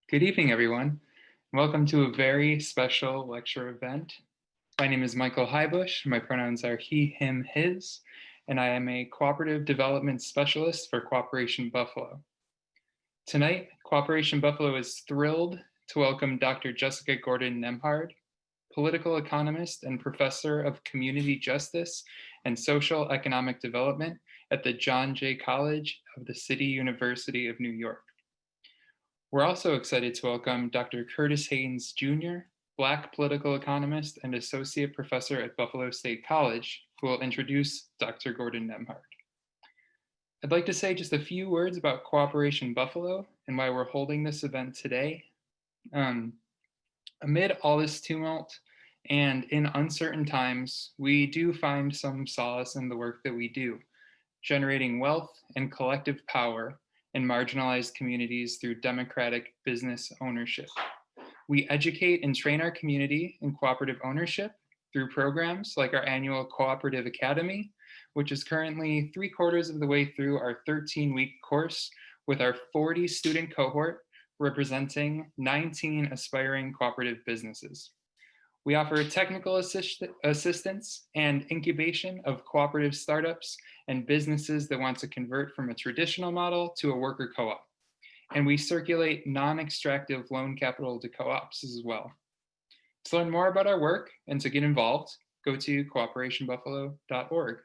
Good evening, everyone. Welcome to a very special lecture event. My name is Michael Highbush. My pronouns are he, him, his, and I am a Cooperative Development Specialist for Cooperation Buffalo. Tonight, Cooperation Buffalo is thrilled to welcome Dr. Jessica Gordon-Nembhard, political economist and professor of community justice and social economic development at the John Jay College of the City University of New York. We're also excited to welcome Dr. Curtis Haynes Jr., Black political economist and associate professor at Buffalo State College, who will introduce Dr. Gordon-Nembhard. I'd like to say just a few words about Cooperation Buffalo and why we're holding this event today. Amid all this tumult and in uncertain times, we do find some solace in the work that we do, generating wealth and collective power in marginalized communities through democratic business ownership. We educate and train our community in cooperative ownership through programs like our annual Cooperative Academy, which is currently 3/4 of the way through our 13-week course with our 40 student cohort representing 19 aspiring cooperative businesses. We offer technical assistance and incubation of cooperative startups and businesses that want to convert from a traditional model to a worker co-op. And we circulate non-extractive loan capital to co-ops as well. To learn more about our work and to get involved, go to cooperationbuffalo.org.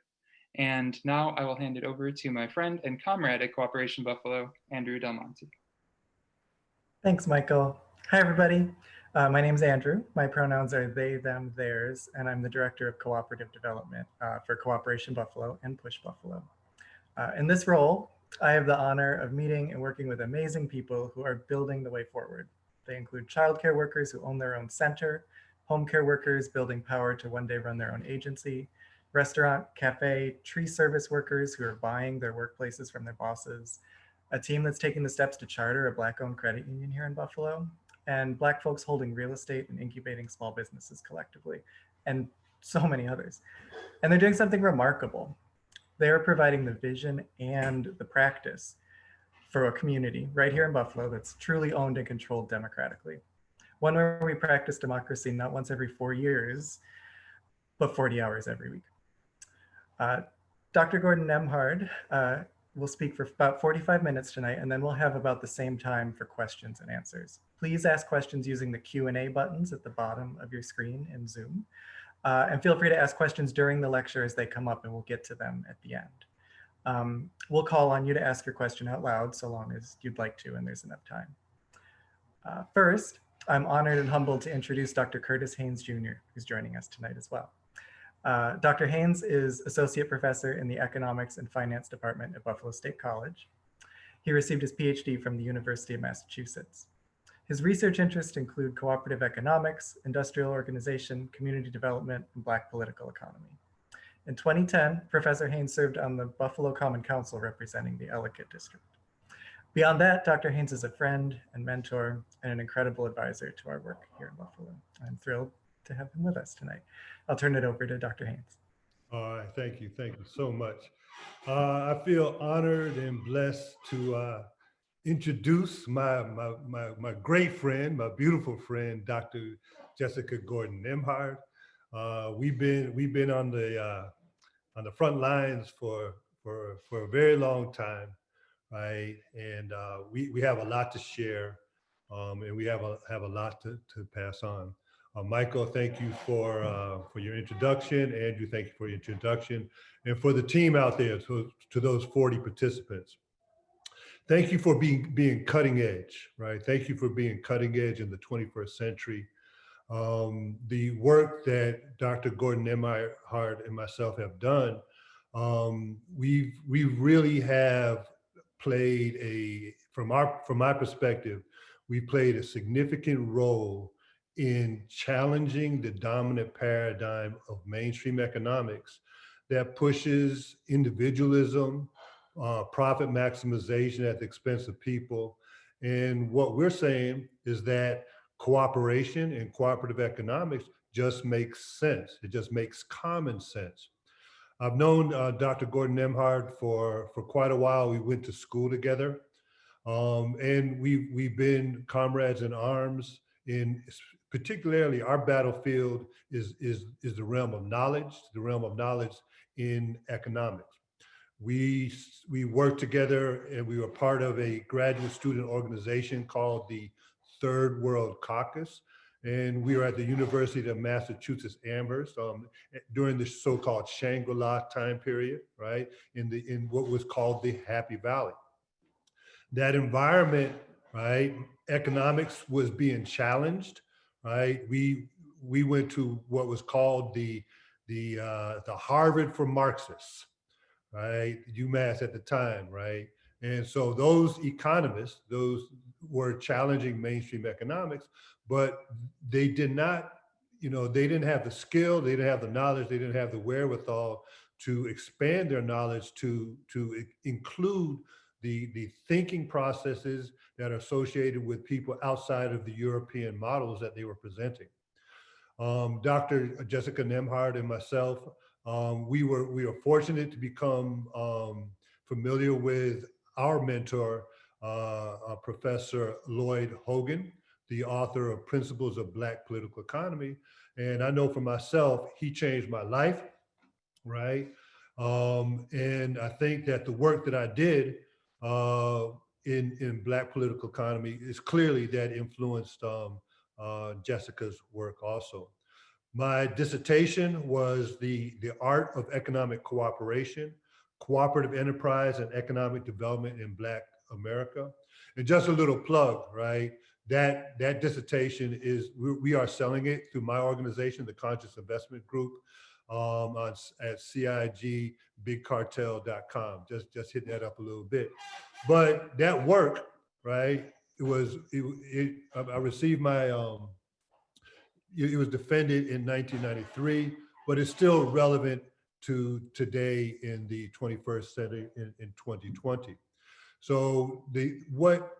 And now I will hand it over to my friend and comrade at Cooperation Buffalo, Andrew Del Monte. Thanks, Michael. Hi, everybody. My name is Andrew. My pronouns are they, them, theirs, and I'm the Director of Cooperative Development for Cooperation Buffalo and Push Buffalo. In this role, I have the honor of meeting and working with amazing people who are building the way forward. They include childcare workers who own their own center, home care workers building power to one day run their own agency, restaurant, cafe, tree service workers who are buying their workplaces from their bosses, a team that's taking the steps to charter a Black-owned credit union here in Buffalo, and Black folks holding real estate and incubating small businesses collectively, and so many others. And they're doing something remarkable. They are providing the vision and the practice for a community right here in Buffalo that's truly owned and controlled democratically. One where we practice democracy not once every 4 years, but 40 hours every week. Dr. Gordon-Nembhard will speak for about 45 minutes tonight, and then we'll have about the same time for questions and answers. Please ask questions using the Q&A buttons at the bottom of your screen in Zoom. And feel free to ask questions during the lecture as they come up, and we'll get to them at the end. We'll call on you to ask your question out loud so long as you'd like to and there's enough time. First, I'm honored and humbled to introduce Dr. Curtis Haynes Jr., who's joining us tonight as well. Dr. Haynes is Associate Professor in the Economics and Finance Department at Buffalo State College. He received his PhD from the University of Massachusetts. His research interests include cooperative economics, industrial organization, community development, and Black political economy. In 2010, Professor Haynes served on the Buffalo Common Council representing the Ellicott District. Beyond that, Dr. Haynes is a friend and mentor and an incredible advisor to our work here in Buffalo. I'm thrilled to have him with us tonight. I'll turn it over to Dr. Haynes. All right, thank you so much. I feel honored and blessed to introduce my great friend, my beautiful friend, Dr. Jessica Gordon-Nembhard. We've been on the front lines for a very long time, right? And we have a lot to share, and we have a lot to pass on. Michael, thank you for your introduction. Andrew, thank you for your introduction. And for the team out there, to those 40 participants, thank you for being cutting edge, right? Thank you for being cutting edge in the 21st century. The work that Dr. Gordon-Nembhard and myself have done, we really have played from my perspective, we played a significant role in challenging the dominant paradigm of mainstream economics that pushes individualism, profit maximization at the expense of people. And what we're saying is that cooperation and cooperative economics just makes sense. It just makes common sense. I've known Dr. Gordon-Nembhard for quite a while. We went to school together. And we've been comrades in arms in particularly our battlefield is the realm of knowledge, in economics. We worked together and we were part of a graduate student organization called the Third World Caucus. And we were at the University of Massachusetts Amherst during the so-called Shangri-La time period, right? In what was called the Happy Valley. That environment, right? Economics was being challenged, right? We went to what was called the Harvard for Marxists, right? UMass at the time, right? And so those economists, those were challenging mainstream economics, but they did not, they didn't have the skill, they didn't have the knowledge, they didn't have the wherewithal to expand their knowledge to include the thinking processes that are associated with people outside of the European models that they were presenting. Dr. Jessica Nembhard and myself, we were fortunate to become familiar with our mentor, Professor Lloyd Hogan, the author of Principles of Black Political Economy. And I know for myself, he changed my life, right? And I think that the work that I did in Black political economy is clearly that influenced Jessica's work also. My dissertation was the art of economic cooperation, cooperative enterprise and economic development in Black America. And just a little plug, right? That dissertation is, we are selling it through my organization, the Conscious Investment Group, at CIGBigCartel.com. Just hit that up a little bit. But that work, right? I received my, it was defended in 1993, but it's still relevant to today in the 21st century in 2020. So what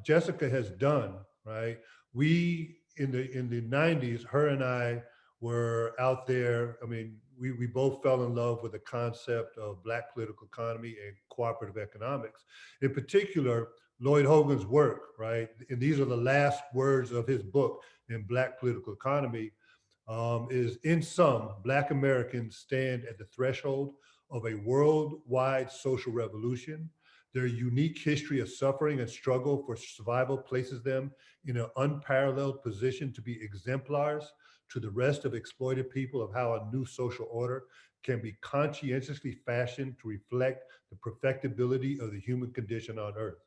Jessica has done, right? We in the 90s, her and I were out there. I mean, we both fell in love with the concept of Black political economy and cooperative economics. In particular, Lloyd Hogan's work, right? And these are the last words of his book in Black political economy, is in sum, Black Americans stand at the threshold of a worldwide social revolution. Their unique history of suffering and struggle for survival places them in an unparalleled position to be exemplars to the rest of exploited people of how a new social order can be conscientiously fashioned to reflect the perfectibility of the human condition on earth.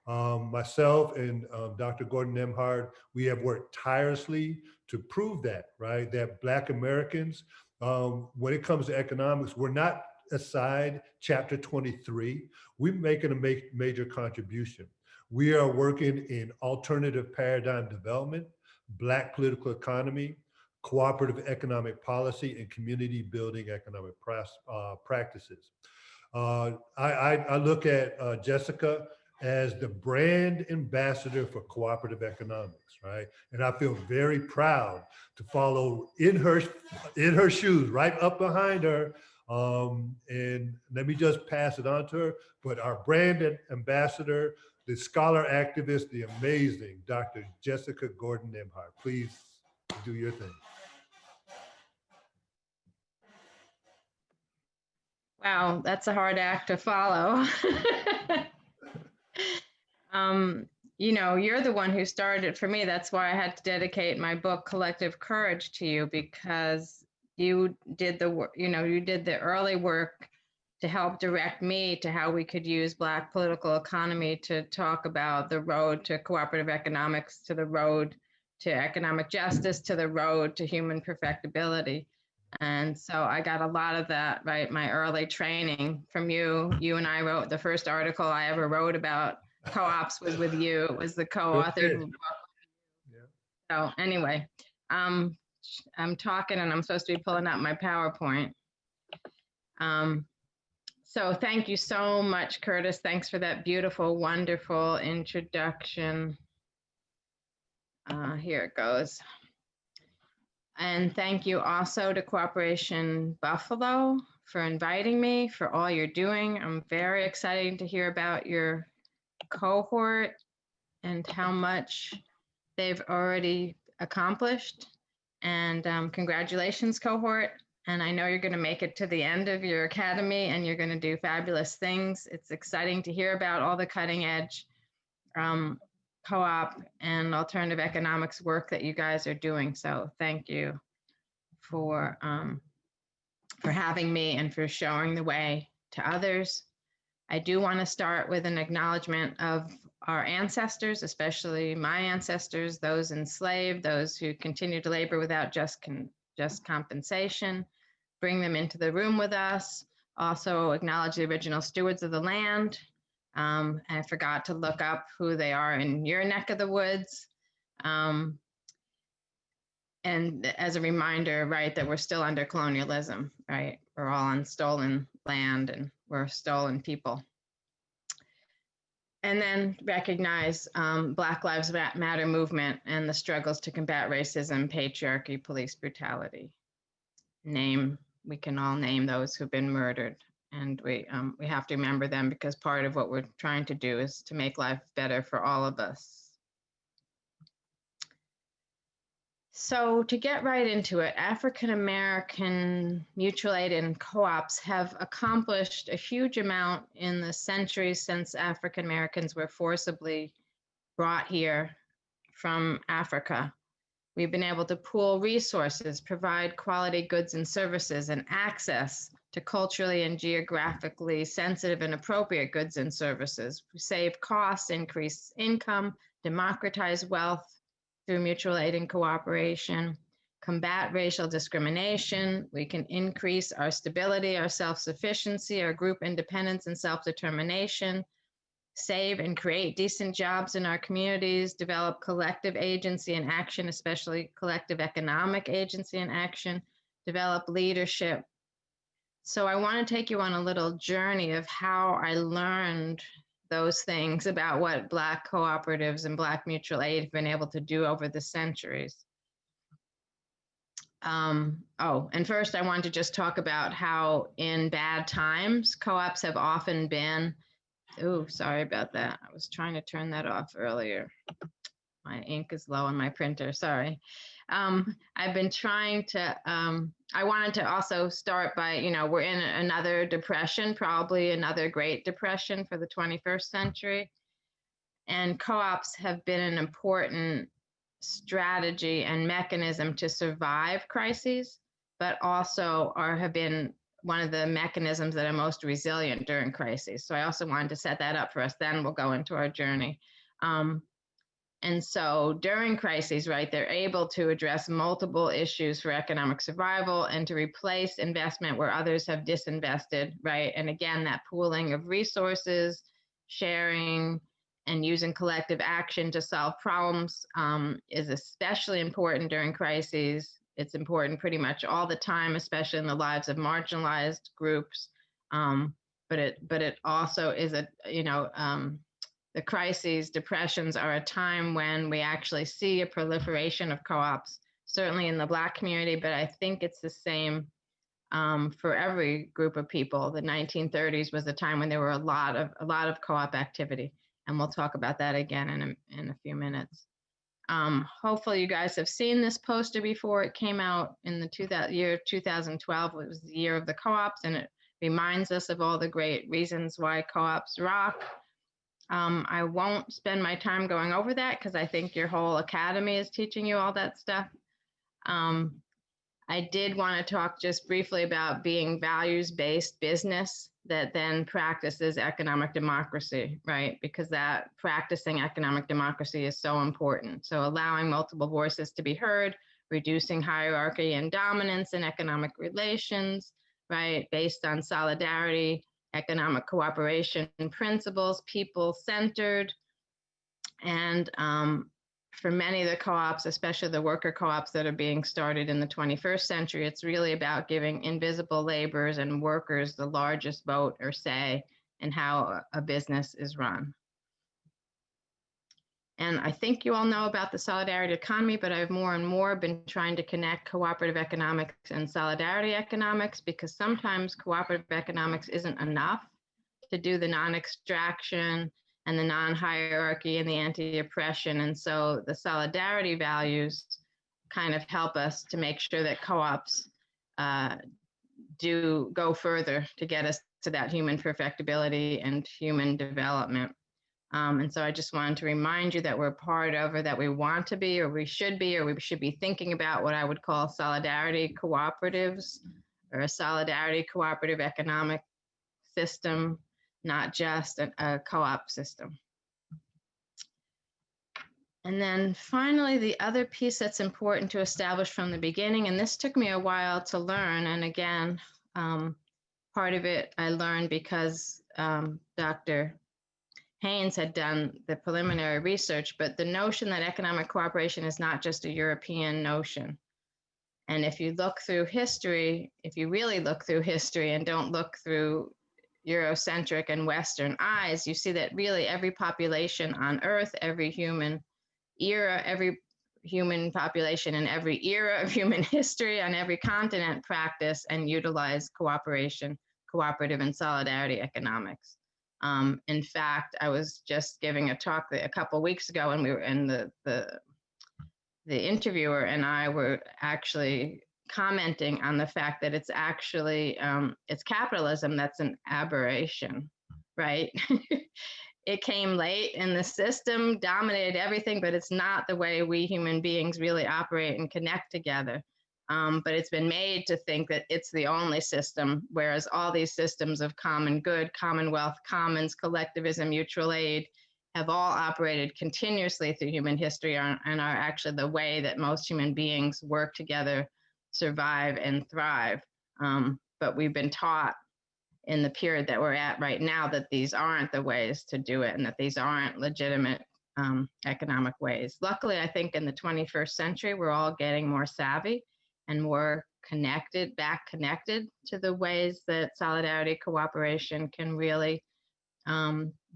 Myself and Dr. Gordon-Nembhard, we have worked tirelessly to prove that, right? That Black Americans, when it comes to economics, we're not aside chapter 23. We're making a major contribution. We are working in alternative paradigm development, Black political economy, cooperative economic policy, and community building economic practices. I look at Jessica as the brand ambassador for cooperative economics, right? And I feel very proud to follow in her shoes, right up behind her. And let me just pass it on to her, but our brand ambassador, the scholar activist, the amazing Dr. Jessica Gordon-Nembhard. Please do your thing. Wow, that's a hard act to follow. You're the one who started it for me. That's why I had to dedicate my book, Collective Courage, to you, because you did the work, you did the early work to help direct me to how we could use Black political economy to talk about the road to cooperative economics, to the road to economic justice, to the road to human perfectibility. And so I got a lot of that, right? My early training from you. You and I wrote the first article I ever wrote about co-ops was with you. It was the co-authored book. Yeah. So anyway, I'm talking and I'm supposed to be pulling out my PowerPoint. So thank you so much, Curtis. Thanks for that beautiful, wonderful introduction. Here it goes. And thank you also to Cooperation Buffalo for inviting me, for all you're doing. I'm very excited to hear about your cohort and how much they've already accomplished. And congratulations, cohort. And I know you're going to make it to the end of your academy and you're going to do fabulous things. It's exciting to hear about all the cutting edge co-op and alternative economics work that you guys are doing. So thank you for having me and for showing the way to others. I do want to start with an acknowledgement of our ancestors, especially my ancestors, those enslaved, those who continue to labor without just compensation, bring them into the room with us. Also acknowledge the original stewards of the land. I forgot to look up who they are in your neck of the woods. And as a reminder, right, that we're still under colonialism, right? We're all on stolen land and we're stolen people. And then recognize Black Lives Matter movement and the struggles to combat racism, patriarchy, police brutality. We can all name those who've been murdered. And we have to remember them because part of what we're trying to do is to make life better for all of us. So to get right into it, African-American mutual aid and co-ops have accomplished a huge amount in the centuries since African-Americans were forcibly brought here from Africa. We've been able to pool resources, provide quality goods and services, and access to culturally and geographically sensitive and appropriate goods and services. We save costs, increase income, democratize wealth through mutual aid and cooperation, combat racial discrimination. We can increase our stability, our self-sufficiency, our group independence and self-determination, save and create decent jobs in our communities, develop collective agency and action, especially collective economic agency and action, develop leadership. So I want to take you on a little journey of how I learned those things about what Black cooperatives and Black mutual aid have been able to do over the centuries. And first I want to just talk about how in bad times, co-ops have often been, oh, sorry about that. I was trying to turn that off earlier. My ink is low on my printer, sorry. I've been trying to, I wanted to also start by, we're in another depression, probably another Great Depression for the 21st century. And co-ops have been an important strategy and mechanism to survive crises, but also have been one of the mechanisms that are most resilient during crises. So I also wanted to set that up for us, then we'll go into our journey. And so during crises, right, they're able to address multiple issues for economic survival and to replace investment where others have disinvested, right? And again, that pooling of resources, sharing, and using collective action to solve problems is especially important during crises. It's important pretty much all the time, especially in the lives of marginalized groups. But it also is the crises, depressions are a time when we actually see a proliferation of co-ops, certainly in the Black community, but I think it's the same for every group of people. The 1930s was a time when there were a lot of co-op activity, and we'll talk about that again in a few minutes. Hopefully you guys have seen this poster before. It came out in the year 2012. It was the year of the co-ops, and it reminds us of all the great reasons why co-ops rock. I won't spend my time going over that because I think your whole academy is teaching you all that stuff. I did want to talk just briefly about being values-based business that then practices economic democracy, right? Because that practicing economic democracy is so important. So allowing multiple voices to be heard, reducing hierarchy and dominance in economic relations, right? Based on solidarity, economic cooperation principles, people-centered. And for many of the co-ops, especially the worker co-ops that are being started in the 21st century, it's really about giving invisible laborers and workers the largest vote or say in how a business is run. And I think you all know about the solidarity economy, but I've more and more been trying to connect cooperative economics and solidarity economics because sometimes cooperative economics isn't enough to do the non-extraction and the non-hierarchy and the anti-oppression. And so the solidarity values kind of help us to make sure that co-ops do go further to get us to that human perfectibility and human development. And so I just wanted to remind you that we're part of, or that we want to be, or we should be thinking about what I would call solidarity cooperatives, or a solidarity cooperative economic system, not just a co-op system. And then finally, the other piece that's important to establish from the beginning, and this took me a while to learn, and again, part of it I learned because Dr. Haynes had done the preliminary research, but the notion that economic cooperation is not just a European notion. And if you look through history, if you really look through history and don't look through Eurocentric and Western eyes, you see that really every population on Earth, every human era, every human population in every era of human history on every continent practice and utilize cooperation, cooperative and solidarity economics. In fact, I was just giving a talk a couple of weeks ago, and we were in the interviewer and I were actually commenting on the fact that it's actually it's capitalism that's an aberration, right? It came late in the system, dominated everything, but it's not the way we human beings really operate and connect together. But it's been made to think that it's the only system, whereas all these systems of common good, commonwealth, commons, collectivism, mutual aid have all operated continuously through human history and are actually the way that most human beings work together, survive, and thrive. But we've been taught in the period that we're at right now that these aren't the ways to do it and that these aren't legitimate economic ways. Luckily, I think in the 21st century, we're all getting more savvy and more connected, back connected to the ways that solidarity cooperation can really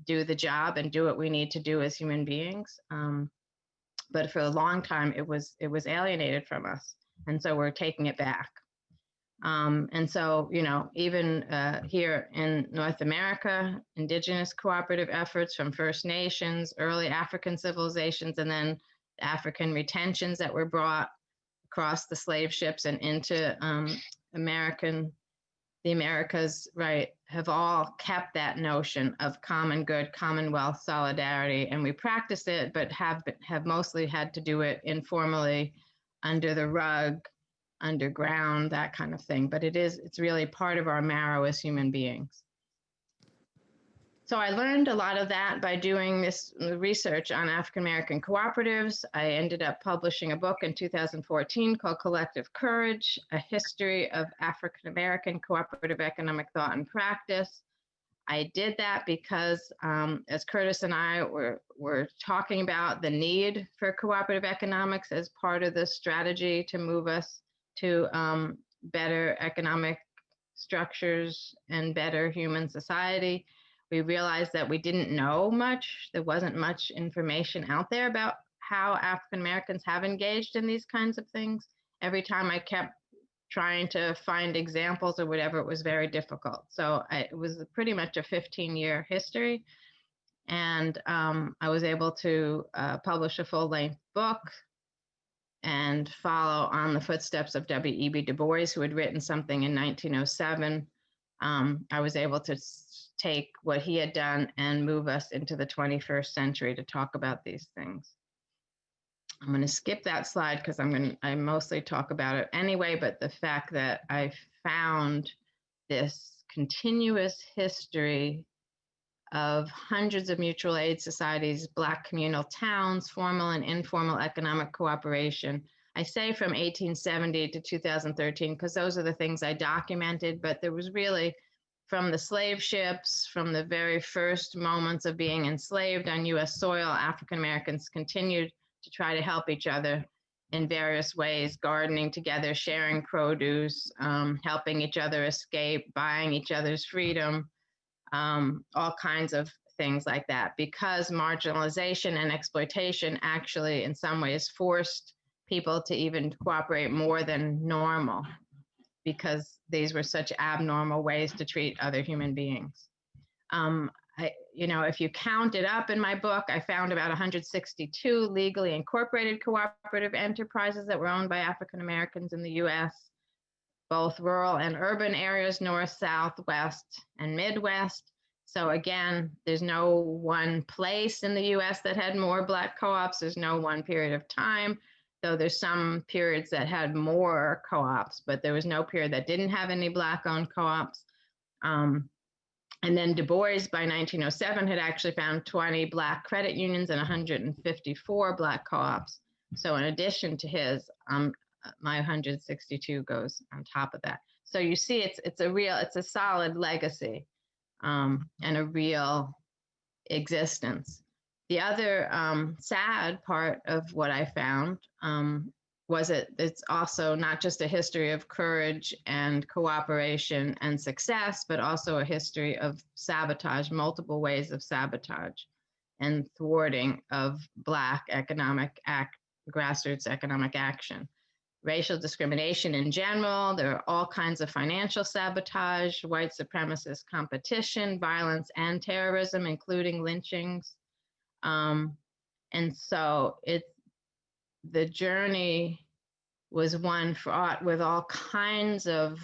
do the job and do what we need to do as human beings. But for a long time, it was alienated from us. And so we're taking it back. And so, you know, even here in North America, indigenous cooperative efforts from First Nations, early African civilizations, and then African retentions that were brought across the slave ships and into the Americas, right, have all kept that notion of common good, commonwealth, solidarity, and we practice it, but have mostly had to do it informally, under the rug, underground, that kind of thing. But it's really part of our marrow as human beings. So I learned a lot of that by doing this research on African-American cooperatives. I ended up publishing a book in 2014 called Collective Courage, A History of African-American Cooperative Economic Thought and Practice. I did that because as Curtis and I were talking about the need for cooperative economics as part of the strategy to move us to better economic structures and better human society, we realized that we didn't know much. There wasn't much information out there about how African Americans have engaged in these kinds of things. Every time I kept trying to find examples or whatever, it was very difficult. So it was pretty much a 15-year history. And I was able to publish a full-length book and follow on the footsteps of W.E.B. Du Bois, who had written something in 1907. I was able to take what he had done and move us into the 21st century to talk about these things. I'm going to skip that slide because I mostly talk about it anyway, but the fact that I found this continuous history of hundreds of mutual aid societies, Black communal towns, formal and informal economic cooperation. I say from 1870 to 2013 because those are the things I documented, but there was really, from the slave ships, from the very first moments of being enslaved on U.S. soil, African Americans continued to try to help each other in various ways, gardening together, sharing produce, helping each other escape, buying each other's freedom, all kinds of things like that, because marginalization and exploitation actually in some ways forced people to even cooperate more than normal, because these were such abnormal ways to treat other human beings. you know, if you count it up in my book, I found about 162 legally incorporated cooperative enterprises that were owned by African Americans in the U.S., both rural and urban areas, North, South, West, and Midwest. So again, there's no one place in the U.S. that had more Black co-ops. There's no one period of time, though there's some periods that had more co-ops, but there was no period that didn't have any Black-owned co-ops. And then Du Bois by 1907 had actually found 20 Black credit unions and 154 Black co-ops. So in addition to his, my 162 goes on top of that. So you see, it's a solid legacy and a real existence. The other sad part of what I found was it's also not just a history of courage and cooperation and success, but also a history of sabotage, multiple ways of sabotage and thwarting of Black grassroots economic action. Racial discrimination in general, there are all kinds of financial sabotage, white supremacist competition, violence, and terrorism, including lynchings. And so the journey was one fraught with all kinds of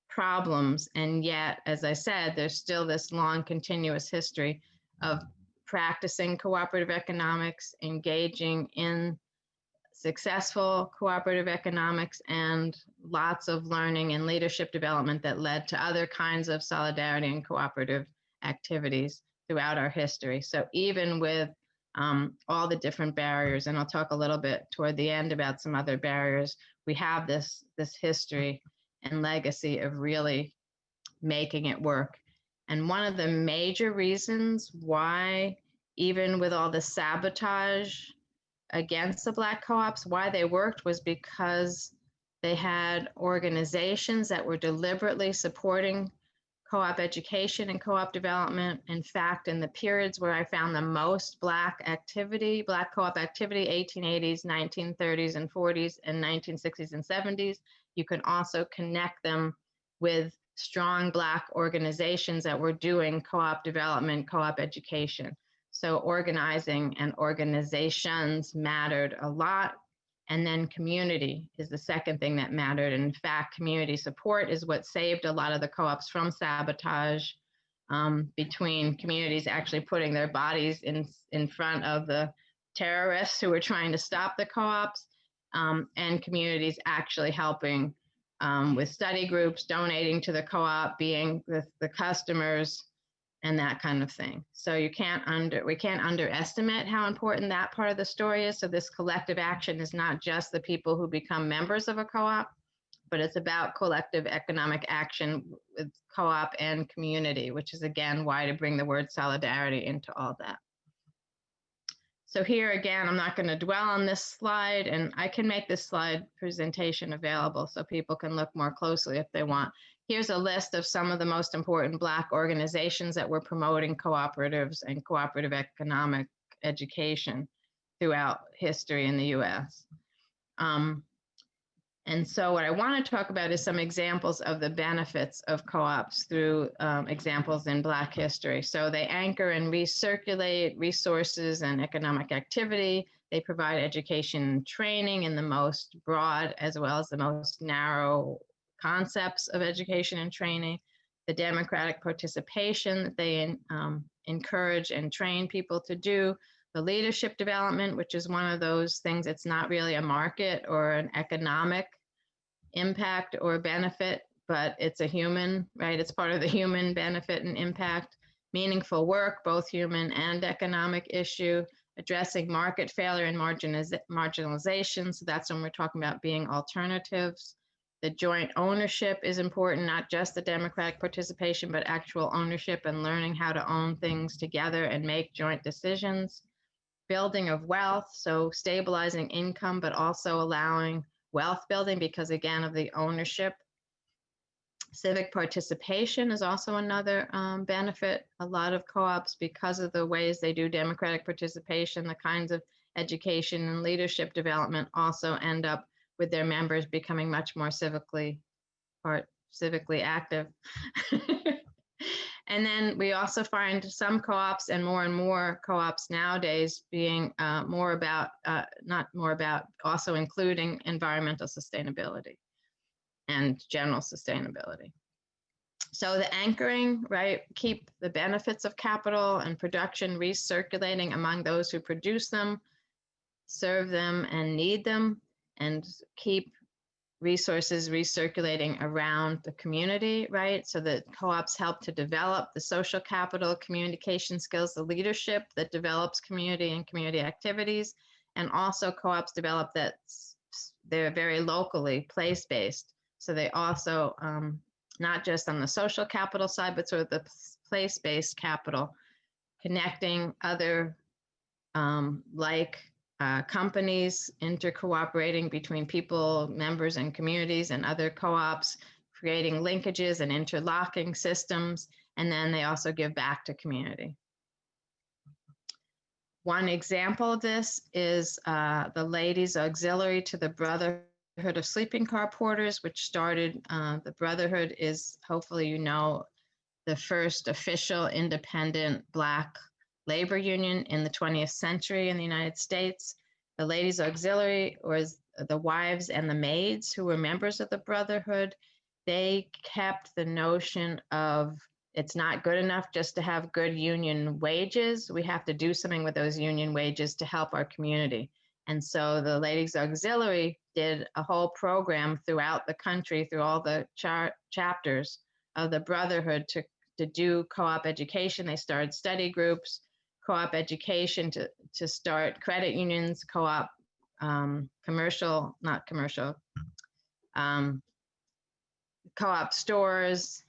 problems. And yet, as I said, there's still this long continuous history of practicing cooperative economics, engaging in successful cooperative economics, and lots of learning and leadership development that led to other kinds of solidarity and cooperative activities throughout our history. So even with all the different barriers, and I'll talk a little bit toward the end about some other barriers, we have this history and legacy of really making it work. And one of the major reasons why, even with all the sabotage against the Black co-ops, why they worked was because they had organizations that were deliberately supporting co-op education and co-op development. In fact, in the periods where I found the most Black co-op activity, 1880s, 1930s and 40s, and 1960s and 70s, you can also connect them with strong Black organizations that were doing co-op development, co-op education. So organizing and organizations mattered a lot. And then community is the second thing that mattered. And in fact, community support is what saved a lot of the co-ops from sabotage, between communities actually putting their bodies in front of the terrorists who were trying to stop the co-ops, and communities actually helping with study groups, donating to the co-op, being with the customers, and that kind of thing. So we can't underestimate how important that part of the story is. So this collective action is not just the people who become members of a co-op, but it's about collective economic action with co-op and community, which is again why to bring the word solidarity into all that. So here again, I'm not going to dwell on this slide, and I can make this slide presentation available so people can look more closely if they want. Here's a list of some of the most important Black organizations that were promoting cooperatives and cooperative economic education throughout history in the US. And so what I want to talk about is some examples of the benefits of co-ops through examples in Black history. So they anchor and recirculate resources and economic activity. They provide education and training in the most broad as well as the most narrow concepts of education and training. The democratic participation that they encourage and train people to do. The leadership development, which is one of those things, it's not really a market or an economic impact or benefit, but it's a human, right? It's part of the human benefit and impact. Meaningful work, both human and economic issue, addressing market failure and marginalization. So that's when we're talking about being alternatives. The joint ownership is important, not just the democratic participation, but actual ownership and learning how to own things together and make joint decisions. Building of wealth, so stabilizing income, but also allowing wealth building because, again, of the ownership. Civic participation is also another benefit. A lot of co-ops, because of the ways they do democratic participation, the kinds of education and leadership development, also end up with their members becoming much more civically active. And then we also find some co-ops and more co-ops nowadays being also including environmental sustainability and general sustainability. So the anchoring, right, keep the benefits of capital and production recirculating among those who produce them, serve them, and need them, and keep resources recirculating around the community, right? So that co-ops help to develop the social capital, communication skills, the leadership that develops community and community activities. And also co-ops develop that they're very locally place-based. So they also, not just on the social capital side, but sort of the place-based capital, connecting other companies intercooperating between people, members, and communities and other co-ops, creating linkages and interlocking systems, and then they also give back to community. One example of this is the Ladies Auxiliary to the Brotherhood of Sleeping Car Porters, which started, the Brotherhood is, hopefully you know, the first official independent Black labor union in the 20th century in the United States. The Ladies Auxiliary was the wives and the maids who were members of the Brotherhood. They kept the notion of it's not good enough just to have good union wages. We have to do something with those union wages to help our community. And so the Ladies Auxiliary did a whole program throughout the country, through all the chapters of the Brotherhood to do co-op education. They started study groups, co-op education to start credit unions, co-op co-op stores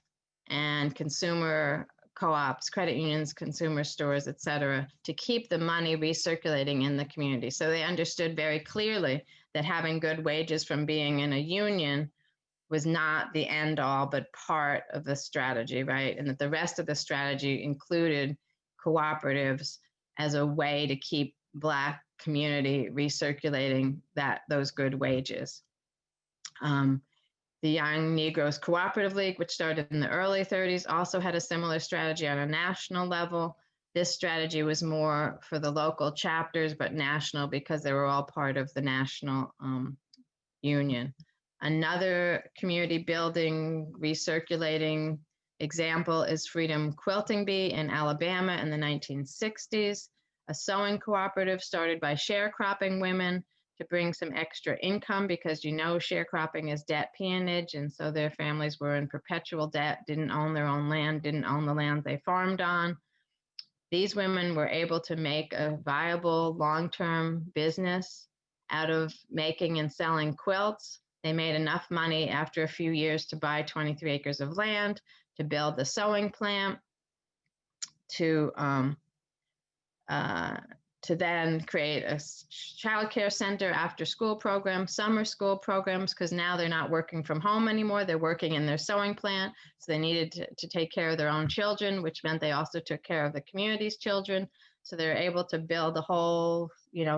and consumer co-ops, credit unions, consumer stores, et cetera, to keep the money recirculating in the community. So they understood very clearly that having good wages from being in a union was not the end all, but part of the strategy, right? And that the rest of the strategy included cooperatives as a way to keep Black community recirculating those good wages. The Young Negroes Cooperative League, which started in the early 30s, also had a similar strategy on a national level. This strategy was more for the local chapters, but national because they were all part of the national union. Another community building, recirculating example is Freedom Quilting Bee in Alabama in the 1960s, a sewing cooperative started by sharecropping women to bring some extra income because sharecropping is debt peonage, and so their families were in perpetual debt, didn't own their own land, didn't own the land they farmed on. These women were able to make a viable long-term business out of making and selling quilts. They made enough money after a few years to buy 23 acres of land, to build the sewing plant, to then create a childcare center, after school program, summer school programs, because now they're not working from home anymore. They're working in their sewing plant. So they needed to take care of their own children, which meant they also took care of the community's children. So they're able to build a whole,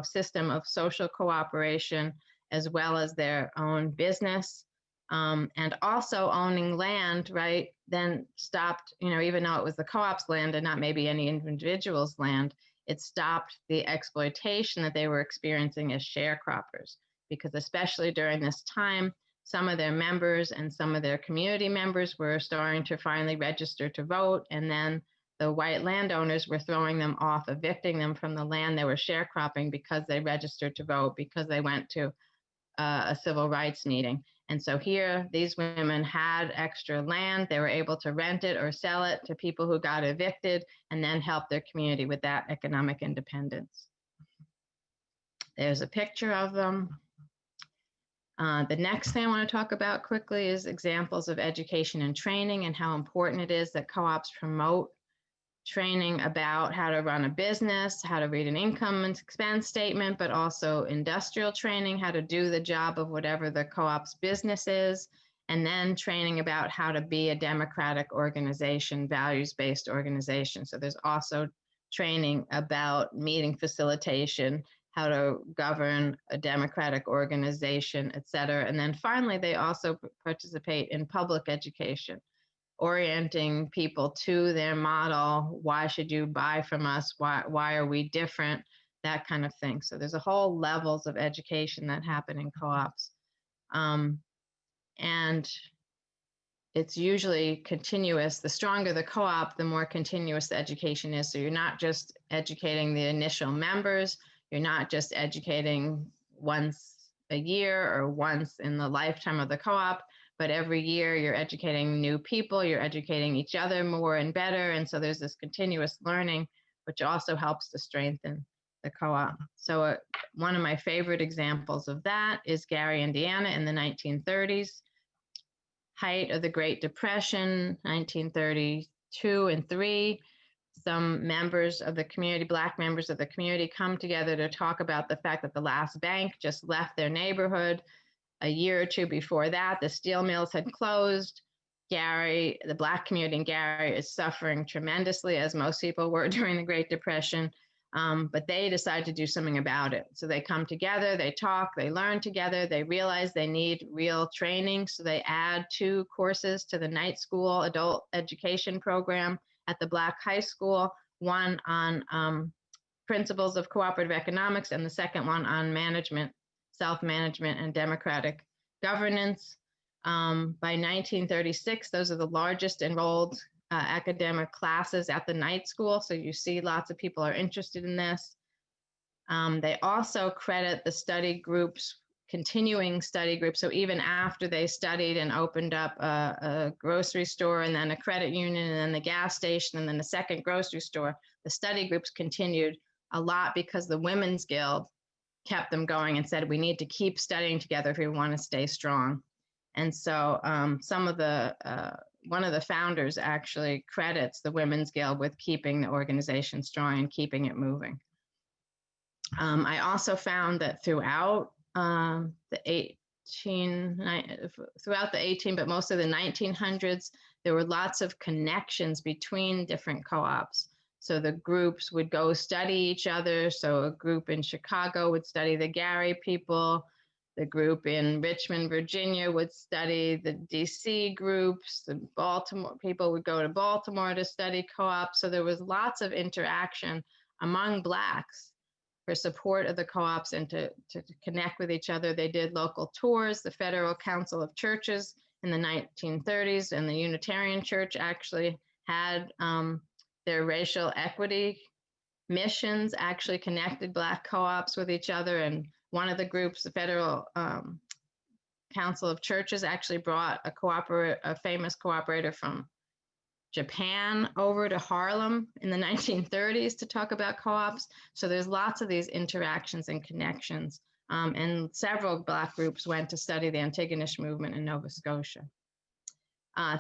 system of social cooperation as well as their own business. And also owning land, right, then stopped, even though it was the co-op's land and not maybe any individual's land, it stopped the exploitation that they were experiencing as sharecroppers, because especially during this time, some of their members and some of their community members were starting to finally register to vote, and then the white landowners were throwing them off, evicting them from the land they were sharecropping because they registered to vote, because they went to a civil rights meeting. And so here, these women had extra land. They were able to rent it or sell it to people who got evicted and then help their community with that economic independence. There's a picture of them. The next thing I want to talk about quickly is examples of education and training and how important it is that co-ops promote training about how to run a business, how to read an income and expense statement, but also industrial training, how to do the job of whatever the co-op's business is, and then training about how to be a democratic organization, values-based organization. So there's also training about meeting facilitation, how to govern a democratic organization, et cetera. And then finally, they also participate in public education. orienting people to their model. Why should you buy from us? Why are we different? That kind of thing. So there's a whole levels of education that happen in co-ops. And it's usually continuous. The stronger the co-op, the more continuous the education is. So you're not just educating the initial members, you're not just educating once a year or once in the lifetime of the co-op, but every year you're educating new people, you're educating each other more and better. And so there's this continuous learning, which also helps to strengthen the co-op. So one of my favorite examples of that is Gary, Indiana in the 1930s. Height of the Great Depression, 1932 and 3. Some members of the community, Black members of the community, come together to talk about the fact that the last bank just left their neighborhood. A year or two before that, the steel mills had closed. Gary, the Black community in Gary, is suffering tremendously, as most people were during the Great Depression. But they decide to do something about it. So they come together, they talk, they learn together, they realize they need real training. So they add 2 courses to the night school adult education program at the Black high school, one on principles of cooperative economics, and the second one on management, self-management, and democratic governance. By 1936, those are the largest enrolled academic classes at the night school. So you see lots of people are interested in this. They also credit the study groups, continuing study groups. So even after they studied and opened up a grocery store and then a credit union and then the gas station and then a second grocery store, the study groups continued a lot because the Women's Guild kept them going and said, we need to keep studying together if we want to stay strong. And so one of the founders actually credits the Women's Guild with keeping the organization strong and keeping it moving. I also found that throughout the 18, but most of the 1900s, there were lots of connections between different co-ops. So the groups would go study each other. So a group in Chicago would study the Gary people. The group in Richmond, Virginia would study the DC groups. The Baltimore people would go to Baltimore to study co-ops. So there was lots of interaction among Blacks for support of the co-ops and to connect with each other. They did local tours. The Federal Council of Churches in the 1930s and the Unitarian Church actually had their racial equity missions actually connected Black co-ops with each other. And one of the groups, the Federal Council of Churches, actually brought a famous cooperator from Japan over to Harlem in the 1930s to talk about co-ops. So there's lots of these interactions and connections. And several Black groups went to study the Antigonish movement in Nova Scotia.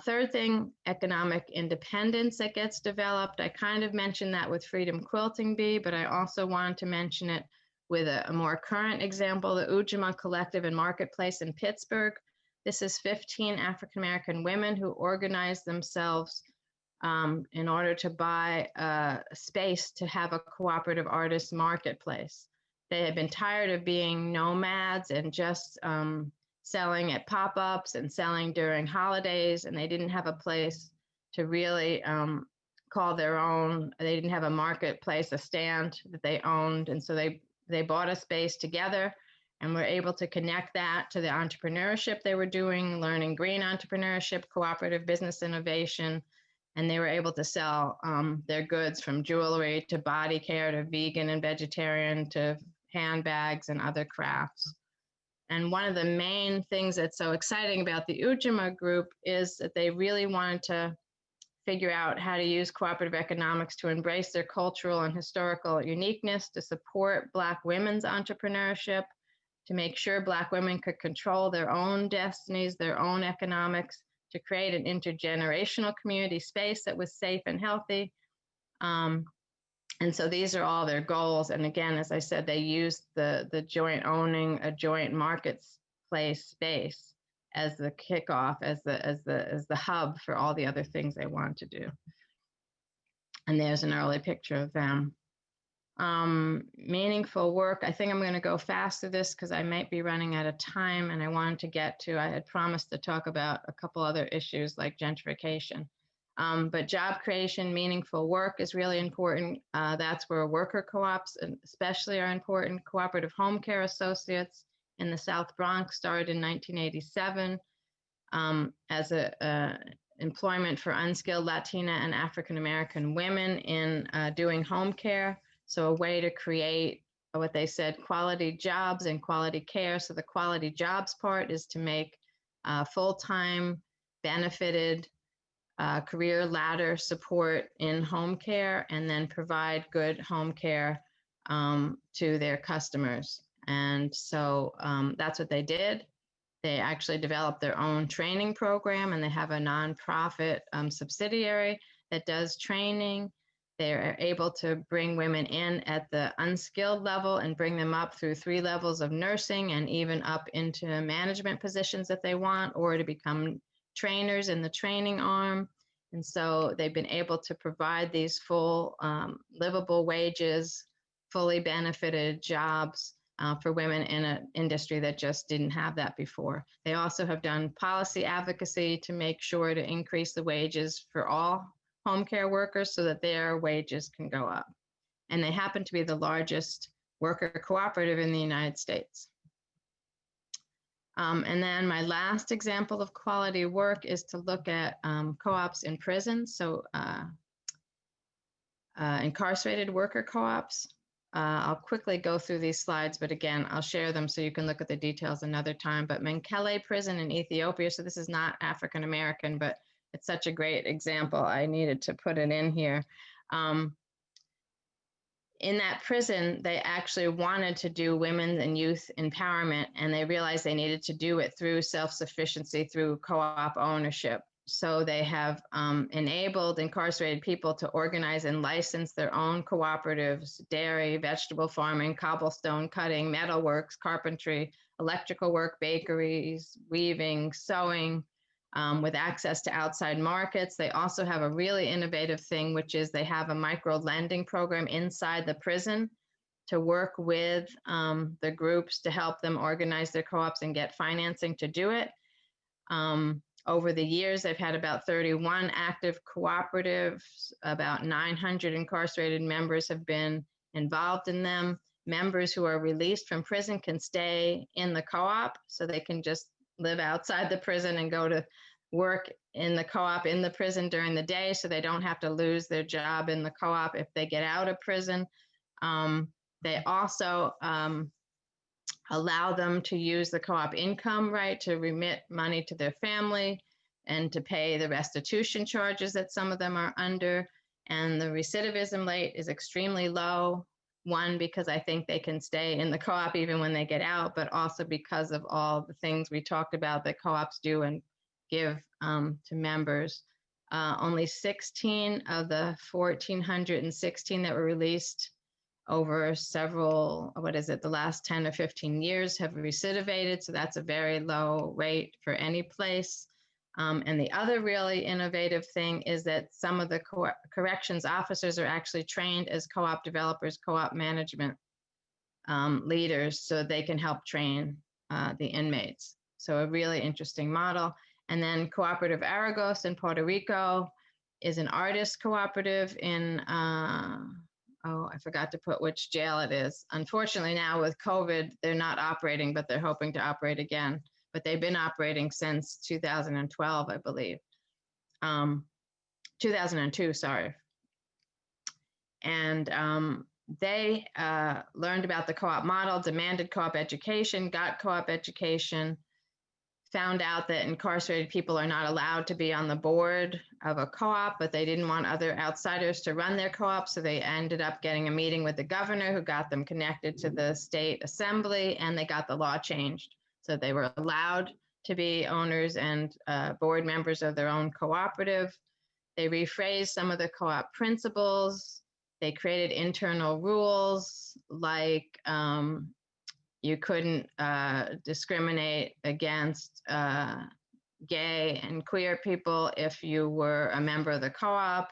Third thing, economic independence that gets developed. I kind of mentioned that with Freedom Quilting Bee, but I also wanted to mention it with a more current example, the Ujamaa Collective and Marketplace in Pittsburgh. This is 15 African-American women who organized themselves in order to buy a space to have a cooperative artist marketplace. They had been tired of being nomads and just selling at pop-ups and selling during holidays, and they didn't have a place to really call their own. They didn't have a marketplace, a stand that they owned, and so they bought a space together and were able to connect that to the entrepreneurship they were doing, learning green entrepreneurship, cooperative business innovation, and they were able to sell their goods from jewelry to body care to vegan and vegetarian to handbags and other crafts. And one of the main things that's so exciting about the Ujamaa group is that they really wanted to figure out how to use cooperative economics to embrace their cultural and historical uniqueness, to support Black women's entrepreneurship, to make sure Black women could control their own destinies, their own economics, to create an intergenerational community space that was safe and healthy. And so these are all their goals. And again, as I said, they used the joint owning a joint marketplace space as the kickoff, as the hub for all the other things they want to do. And there's an early picture of them. Meaningful work. I think I'm going to go fast through this because I might be running out of time, and I wanted to get to, I had promised to talk about a couple other issues like gentrification. But job creation, meaningful work is really important. That's where worker co-ops especially are important. Cooperative home care associates in the South Bronx started in 1987 as a employment for unskilled Latina and African American women in doing home care. So a way to create what they said, quality jobs and quality care. So the quality jobs part is to make full-time benefited career ladder support in home care, and then provide good home care to their customers. And so that's what they did. They actually developed their own training program, and they have a nonprofit subsidiary that does training. They're able to bring women in at the unskilled level and bring them up through 3 levels of nursing and even up into management positions that they want, or to become trainers in the training arm. And so they've been able to provide these full livable wages, fully benefited jobs for women in an industry that just didn't have that before. They also have done policy advocacy to make sure to increase the wages for all home care workers so that their wages can go up. And they happen to be the largest worker cooperative in the United States. And then my last example of quality work is to look at co-ops in prisons. So incarcerated worker co-ops. I'll quickly go through these slides, but again, I'll share them so you can look at the details another time. But Mengele prison in Ethiopia, so this is not African American, but it's such a great example. I needed to put it in here. In that prison, they actually wanted to do women and youth empowerment, and they realized they needed to do it through self-sufficiency, through co-op ownership. So they have enabled incarcerated people to organize and license their own cooperatives: dairy, vegetable farming, cobblestone cutting, metalworks, carpentry, electrical work, bakeries, weaving, sewing, with access to outside markets. They also have a really innovative thing, which is they have a micro lending program inside the prison to work with the groups to help them organize their co-ops and get financing to do it. Over the years, they've had about 31 active cooperatives. About 900 incarcerated members have been involved in them. Members who are released from prison can stay in the co-op, so they can just live outside the prison and go to work in the co-op in the prison during the day, so they don't have to lose their job in the co-op if they get out of prison. They also allow them to use the co-op income, right, to remit money to their family and to pay the restitution charges that some of them are under. And the recidivism rate is extremely low. One, because I think they can stay in the co-op even when they get out, but also because of all the things we talked about that co-ops do and give to members. Only 16 of the 1,416 that were released over several, the last 10 or 15 years have recidivated. So that's a very low rate for any place. And the other really innovative thing is that some of the corrections officers are actually trained as co-op developers, co-op management leaders, so they can help train the inmates. So a really interesting model. And then Cooperative ARIGOS in Puerto Rico is an artist cooperative in, I forgot to put which jail it is. Unfortunately now with COVID, they're not operating, but they're hoping to operate again. But they've been operating since 2012, I believe. 2002, sorry. And they learned about the co-op model, demanded co-op education, got co-op education, found out that incarcerated people are not allowed to be on the board of a co-op, but they didn't want other outsiders to run their co-op. So they ended up getting a meeting with the governor, who got them connected to the state assembly, and they got the law changed. So they were allowed to be owners and board members of their own cooperative. They rephrased some of the co-op principles. They created internal rules like you couldn't discriminate against gay and queer people if you were a member of the co-op.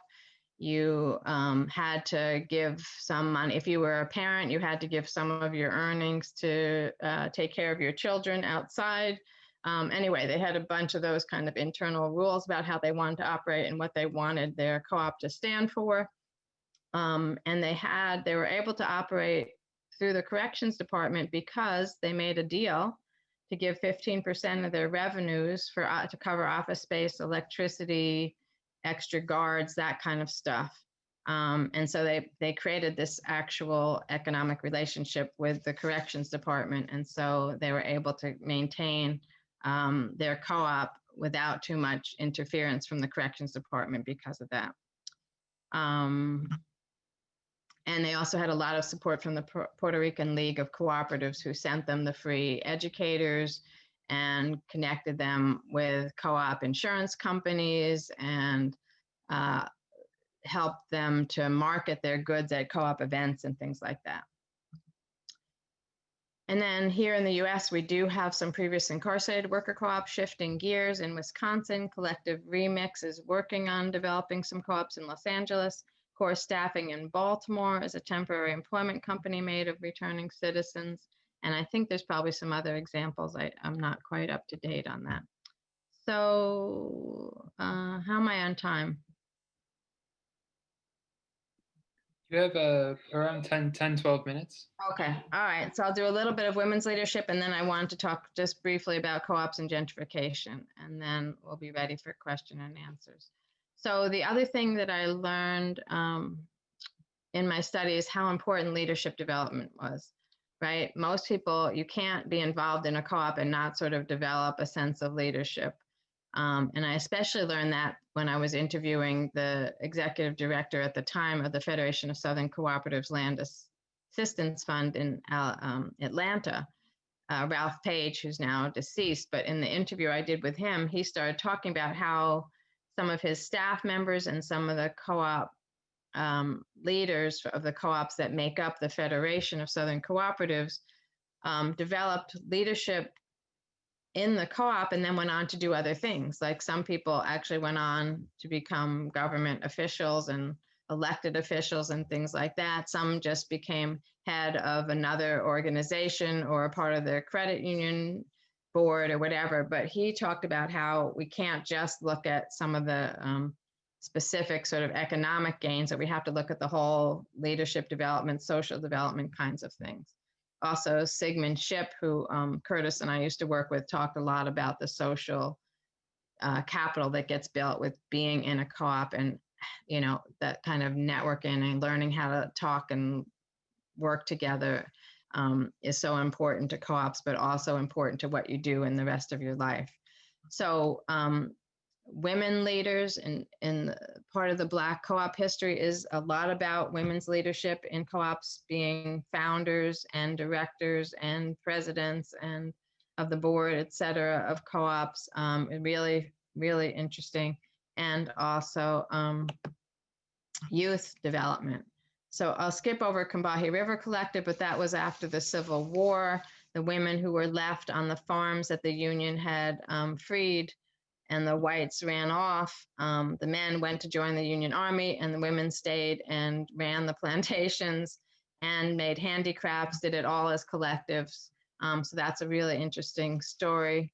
You had to give some money. If you were a parent, you had to give some of your earnings to take care of your children outside. Anyway, they had a bunch of those kind of internal rules about how they wanted to operate and what they wanted their co-op to stand for. And they were able to operate through the corrections department because they made a deal to give 15% of their revenues to cover office space, electricity, extra guards, that kind of stuff. And so they created this actual economic relationship with the corrections department. And so they were able to maintain their co-op without too much interference from the corrections department because of that. And they also had a lot of support from the Puerto Rican League of Cooperatives, who sent them the free educators and connected them with co-op insurance companies and helped them to market their goods at co-op events and things like that. And then here in the US, we do have some previous incarcerated worker co-ops. Shifting gears in Wisconsin, Collective Remix is working on developing some co-ops in Los Angeles. Core Staffing in Baltimore is a temporary employment company made of returning citizens. And I think there's probably some other examples. I'm not quite up to date on that. So how am I on time? You have around 12 minutes. Okay, all right. So I'll do a little bit of women's leadership, and then I wanted to talk just briefly about co-ops and gentrification, and then we'll be ready for question and answers. So the other thing that I learned in my study is how important leadership development was, right? Most people, you can't be involved in a co-op and not sort of develop a sense of leadership. And I especially learned that when I was interviewing the executive director at the time of the Federation of Southern Cooperatives Land Assistance Fund in Atlanta, Ralph Page, who's now deceased. But in the interview I did with him, he started talking about how some of his staff members and some of the co-op leaders of the co-ops that make up the Federation of Southern Cooperatives developed leadership in the co-op and then went on to do other things. Like some people actually went on to become government officials and elected officials and things like that. Some just became head of another organization or a part of their credit union board or whatever. But he talked about how we can't just look at some of the specific sort of economic gains, that we have to look at the whole leadership development, social development kinds of things. Also, Sigmund Shipp, who Curtis and I used to work with, talked a lot about the social capital that gets built with being in a co-op, and that kind of networking and learning how to talk and work together is so important to co-ops, but also important to what you do in the rest of your life. So women leaders in part of the Black co-op history is a lot about women's leadership in co-ops, being founders and directors and presidents and of the board, et cetera, of co-ops. Really, really interesting. And also youth development. So I'll skip over Combahee River Collective, but that was after the Civil War. The women who were left on the farms that the Union had freed and the whites ran off. The men went to join the Union Army, and the women stayed and ran the plantations and made handicrafts, did it all as collectives. So that's a really interesting story.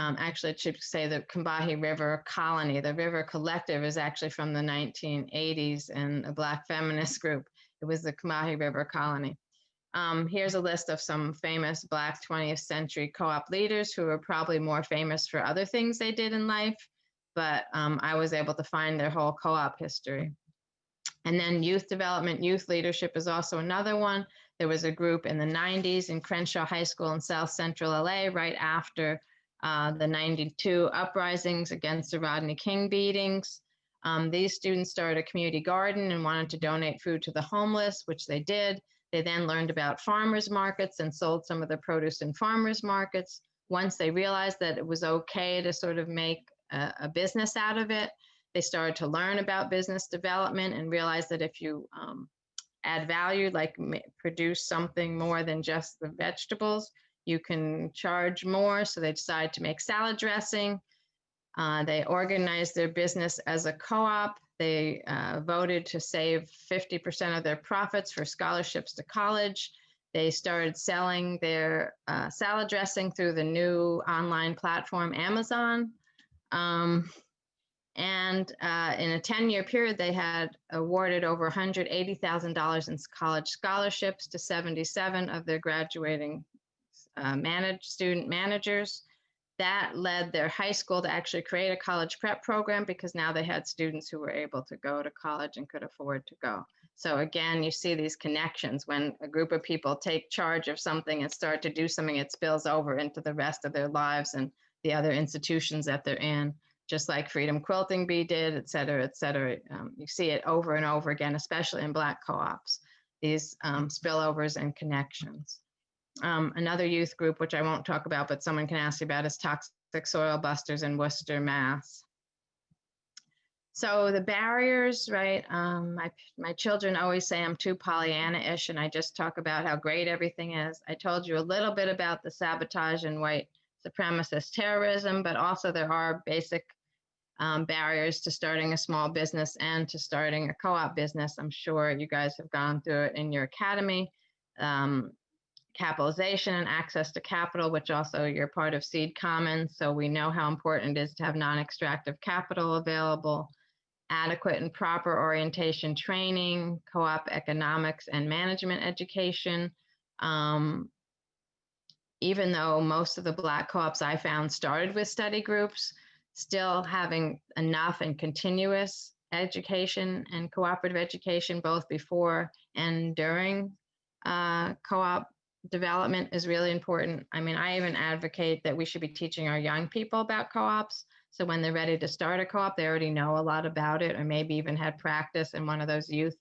Actually, it should say the Combahee River Colony. The River Collective is actually from the 1980s and a Black feminist group. It was the Combahee River Colony. Here's a list of some famous Black 20th century co-op leaders who are probably more famous for other things they did in life, but I was able to find their whole co-op history. And then youth development, youth leadership is also another one. There was a group in the 90s in Crenshaw High School in South Central LA right after the 92 uprisings against the Rodney King beatings. These students started a community garden and wanted to donate food to the homeless, which they did. They then learned about farmers markets and sold some of the produce in farmers markets. Once they realized that it was okay to sort of make a business out of it, they started to learn about business development and realized that if you add value, like produce something more than just the vegetables, you can charge more. So they decided to make salad dressing. They organized their business as a co-op. They voted to save 50% of their profits for scholarships to college. They started selling their salad dressing through the new online platform, Amazon. And in a 10-year period, they had awarded over $180,000 in college scholarships to 77 of their graduating student managers. That led their high school to actually create a college prep program because now they had students who were able to go to college and could afford to go. So again, you see these connections. When a group of people take charge of something and start to do something, it spills over into the rest of their lives and the other institutions that they're in, just like Freedom Quilting Bee did, et cetera, et cetera. You see it over and over again, especially in Black co-ops, these spillovers and connections. Another youth group, which I won't talk about, but someone can ask you about, is Toxic Soil Busters in Worcester, Mass. So the barriers, right? My children always say I'm too Pollyanna-ish, and I just talk about how great everything is. I told you a little bit about the sabotage and white supremacist terrorism, but also there are basic barriers to starting a small business and to starting a co-op business. I'm sure you guys have gone through it in your academy. Capitalization and access to capital, which also you're part of Seed Commons, so we know how important it is to have non-extractive capital available, adequate and proper orientation training, co-op economics and management education. Even though most of the Black co-ops I found started with study groups, still having enough and continuous education and cooperative education both before and during co-op development is really important. I mean, I even advocate that we should be teaching our young people about co-ops. So when they're ready to start a co-op, they already know a lot about it, or maybe even had practice in one of those youth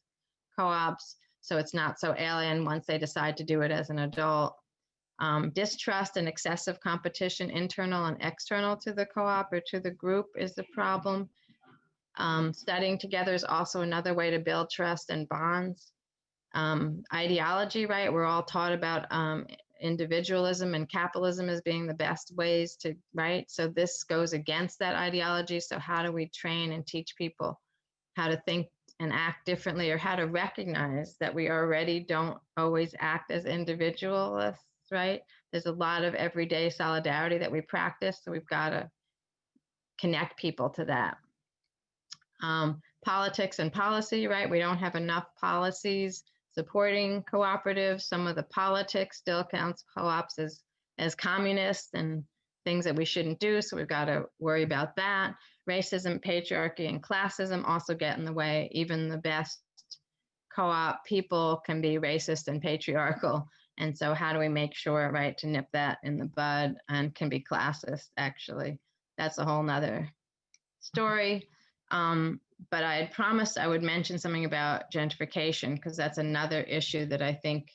co-ops. So it's not so alien once they decide to do it as an adult. Distrust and excessive competition, internal and external to the co-op or to the group, is the problem. Studying together is also another way to build trust and bonds. Ideology, right? We're all taught about individualism and capitalism as being the best ways to, right? So this goes against that ideology. So how do we train and teach people how to think and act differently, or how to recognize that we already don't always act as individualists, right? There's a lot of everyday solidarity that we practice, so we've got to connect people to that. Politics and policy, right? We don't have enough policies supporting cooperatives. Some of the politics still counts co-ops as communists and things that we shouldn't do, so we've got to worry about that. Racism, patriarchy, and classism also get in the way. Even the best co-op people can be racist and patriarchal. And so how do we make sure, right, to nip that in the bud, and can be classist, actually. That's a whole nother story. But I had promised I would mention something about gentrification, because that's another issue that I think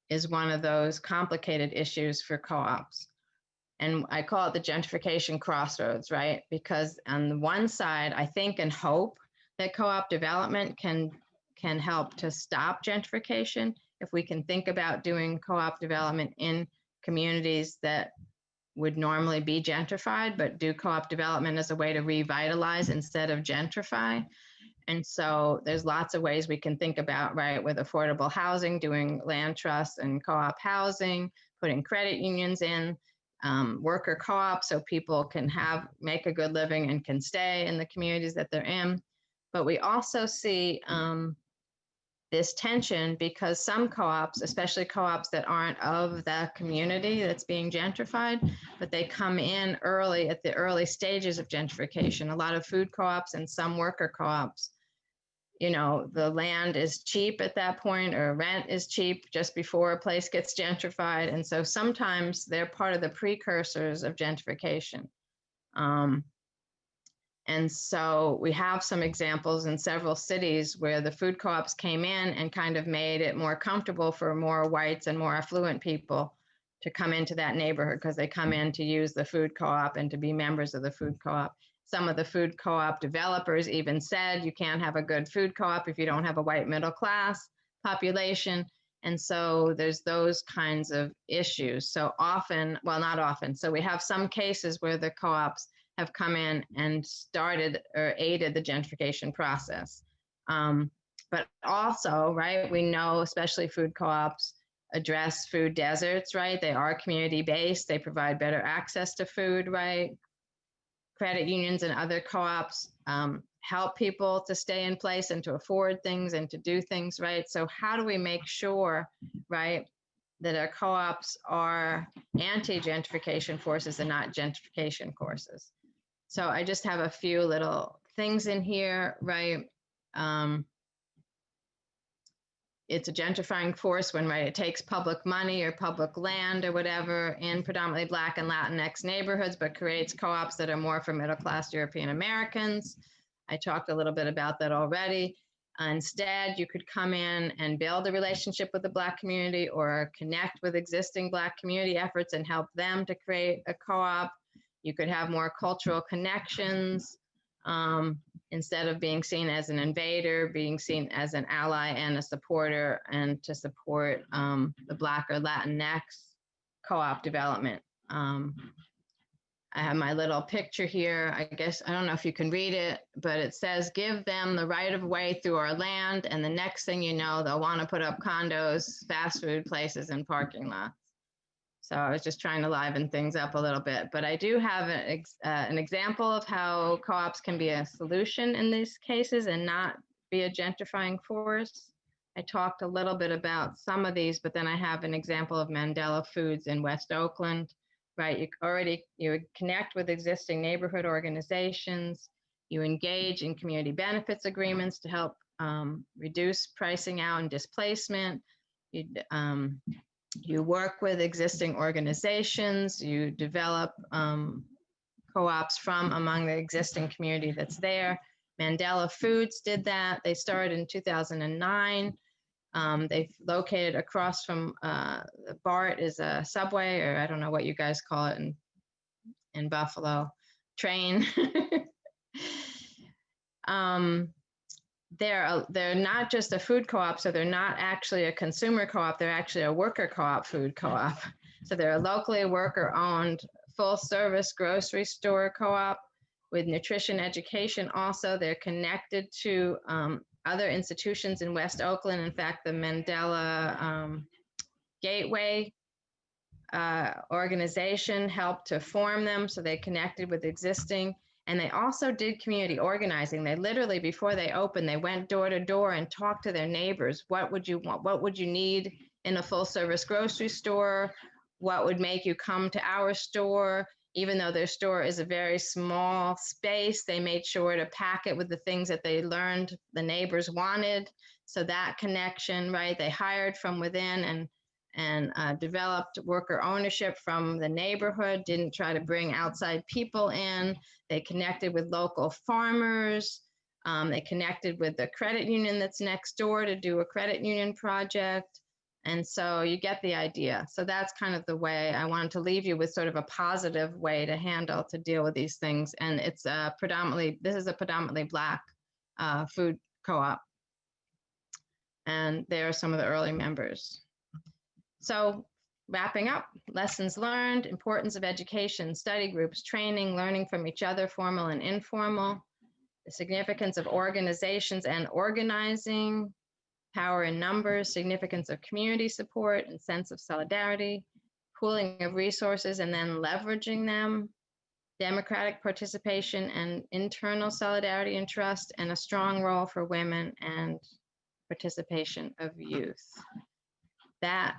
is one of those complicated issues for co-ops. And I call it the gentrification crossroads, right? Because on the one side, I think and hope that co-op development can help to stop gentrification. If we can think about doing co-op development in communities that would normally be gentrified, but do co-op development as a way to revitalize instead of gentrify. And so there's lots of ways we can think about, right, with affordable housing, doing land trusts and co-op housing, putting credit unions in, worker co-ops so people can make a good living and can stay in the communities that they're in. But we also see this tension because some co-ops, especially co-ops that aren't of the community that's being gentrified, but they come in early at the early stages of gentrification. A lot of food co-ops and some worker co-ops, you know, the land is cheap at that point, or rent is cheap just before a place gets gentrified. And so sometimes they're part of the precursors of gentrification. And so we have some examples in several cities where the food co-ops came in and kind of made it more comfortable for more whites and more affluent people to come into that neighborhood, because they come in to use the food co-op and to be members of the food co-op. Some of the food co-op developers even said you can't have a good food co-op if you don't have a white middle class population. And so there's those kinds of issues. So often, well, not often. So we have some cases where the co-ops have come in and started or aided the gentrification process. But also, right, we know especially food co-ops address food deserts, right? They are community-based. They provide better access to food, right? Credit unions and other co-ops help people to stay in place and to afford things and to do things, right? So how do we make sure, right, that our co-ops are anti-gentrification forces and not gentrification forces? So I just have a few little things in here, right? It's a gentrifying force when, right, it takes public money or public land or whatever in predominantly Black and Latinx neighborhoods, but creates co-ops that are more for middle-class European Americans. I talked a little bit about that already. Instead, you could come in and build a relationship with the Black community or connect with existing Black community efforts and help them to create a co-op. You could have more cultural connections. Instead of being seen as an invader, being seen as an ally and a supporter, and to support the Black or Latinx co-op development. I have my little picture here. I guess, I don't know if you can read it, but it says, give them the right of way through our land. And the next thing you know, they'll want to put up condos, fast food places, and parking lots. So I was just trying to liven things up a little bit, but I do have an example of how co-ops can be a solution in these cases and not be a gentrifying force. I talked a little bit about some of these, but then I have an example of Mandela Foods in West Oakland, right? You would connect with existing neighborhood organizations, you engage in community benefits agreements to help reduce pricing out and displacement. You work with existing organizations, you develop co-ops from among the existing community that's there. Mandela Foods did that. They started in 2009. They've located across from the BART is a subway, or I don't know what you guys call it in Buffalo, train. They're not just a food co-op, so they're not actually a consumer co-op, they're actually a worker co-op food co-op. So they're a locally worker-owned full-service grocery store co-op with nutrition education. Also, they're connected to other institutions in West Oakland. In fact, the Mandela Gateway organization helped to form them, so they connected with existing. And they also did community organizing. They literally, before they opened, they went door to door and talked to their neighbors. What would you want? What would you need in a full service grocery store? What would make you come to our store? Even though their store is a very small space, they made sure to pack it with the things that they learned the neighbors wanted. So that connection, right? They hired from within and developed worker ownership from the neighborhood, didn't try to bring outside people in. They connected with local farmers. They connected with the credit union that's next door to do a credit union project. And so you get the idea. So that's kind of the way I wanted to leave you with, sort of a positive way to deal with these things. And it's this is a predominantly Black food co-op. And there are some of the early members. So wrapping up, lessons learned, importance of education, study groups, training, learning from each other, formal and informal, the significance of organizations and organizing, power in numbers, significance of community support and sense of solidarity, pooling of resources and then leveraging them, democratic participation and internal solidarity and trust, and a strong role for women and participation of youth. That,